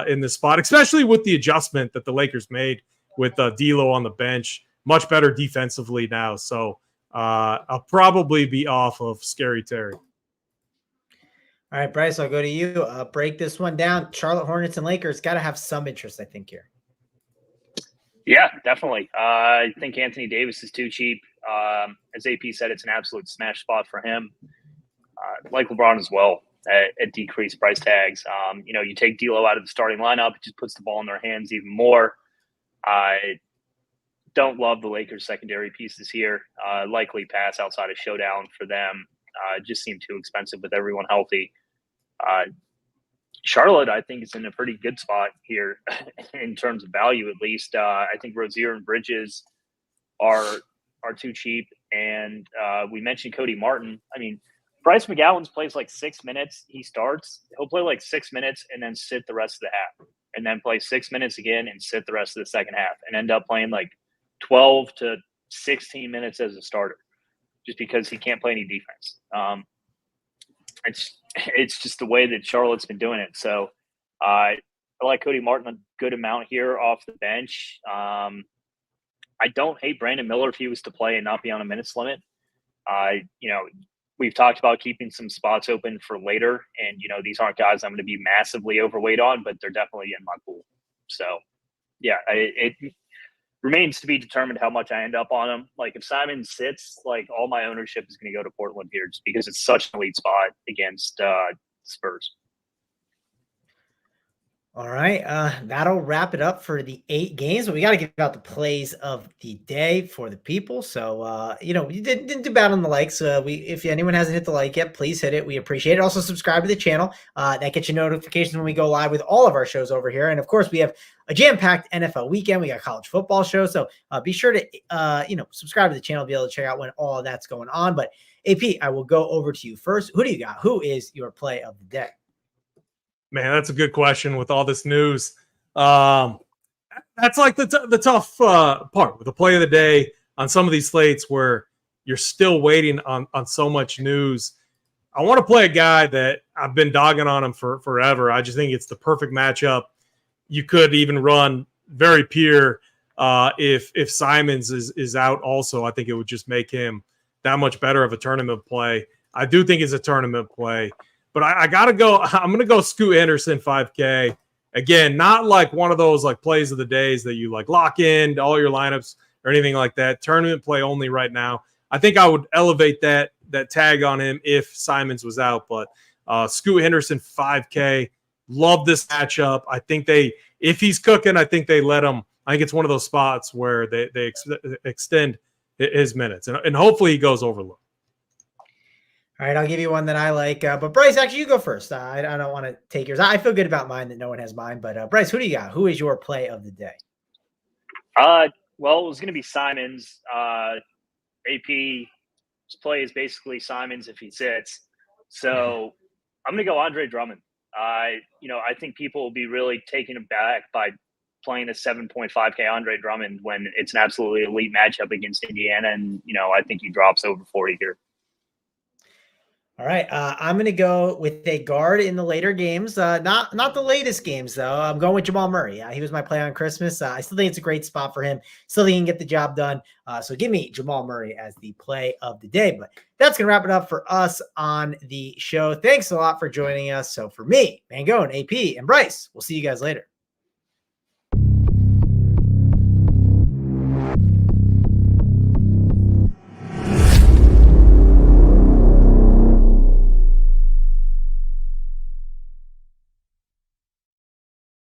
in this spot, especially with the adjustment that the Lakers made with D'Lo on the bench. Much better defensively now. So I'll probably be off of Scary Terry. All right, Bryce, I'll go to you. Break this one down. Charlotte Hornets and Lakers got to have some interest, I think, here. Yeah, definitely. I think Anthony Davis is too cheap. As AP said, it's an absolute smash spot for him. Like LeBron as well, at decreased price tags. You take D'Lo out of the starting lineup, it just puts the ball in their hands even more. I don't love the Lakers secondary pieces here. Likely pass outside of showdown for them. Just seem too expensive with everyone healthy. Charlotte, I think, is in a pretty good spot here in terms of value, at least. I think Rozier and Bridges are too cheap. And we mentioned Cody Martin. I mean, Bryce McGowan's plays like 6 minutes. He starts. He'll play like 6 minutes and then sit the rest of the half. And then play 6 minutes again and sit the rest of the second half. And end up playing like 12 to 16 minutes as a starter just because he can't play any defense. It's just the way that Charlotte's been doing it. So I like Cody Martin a good amount here off the bench. I don't hate Brandon Miller if he was to play and not be on a minutes limit. We've talked about keeping some spots open for later. And, these aren't guys I'm going to be massively overweight on, but they're definitely in my pool. So, yeah, it remains to be determined how much I end up on him. Like, if Simon sits, like, all my ownership is going to go to Portland here just because it's such an elite spot against Spurs. All right, that'll wrap it up for the 8 games. But we got to give out the plays of the day for the people. So, you didn't do bad on the likes. If anyone hasn't hit the like yet, please hit it. We appreciate it. Also, subscribe to the channel. That gets you notifications when we go live with all of our shows over here. And of course, we have a jam-packed NFL weekend. We got college football shows. So be sure to, subscribe to the channel, be able to check out when all of that's going on. But AP, I will go over to you first. Who do you got? Who is your play of the day? Man, that's a good question with all this news. That's like the tough part with the play of the day on some of these slates where you're still waiting on so much news. I want to play a guy that I've been dogging on him for forever. I just think it's the perfect matchup. You could even run very pure. If Simons is out also, I think it would just make him that much better of a tournament play. I do think it's a tournament play, but I got to go. I'm going to go Scoot Henderson 5K. Again, not like one of those like plays of the days that you like lock in all your lineups or anything like that. Tournament play only right now. I think I would elevate that tag on him if Simons was out, but Scoot Henderson 5K. Love this matchup. I think if he's cooking, I think they let him. I think it's one of those spots where they extend his minutes, and hopefully he goes overlooked. All right, I'll give you one that I like. But Bryce, actually, you go first. I don't want to take yours. I feel good about mine that no one has mine. But Bryce, who do you got? Who is your play of the day? Well, it was going to be Simons. AP's play is basically Simons if he sits. So I'm going to go Andre Drummond. I think people will be really taken aback by playing a 7.5K Andre Drummond when it's an absolutely elite matchup against Indiana. And, I think he drops over 40 here. All right, I'm going to go with a guard in the later games. Not the latest games, though. I'm going with Jamal Murray. He was my play on Christmas. I still think it's a great spot for him. Still think he can get the job done. So give me Jamal Murray as the play of the day. But that's going to wrap it up for us on the show. Thanks a lot for joining us. So for me, Mangone, AP, and Bryce, we'll see you guys later.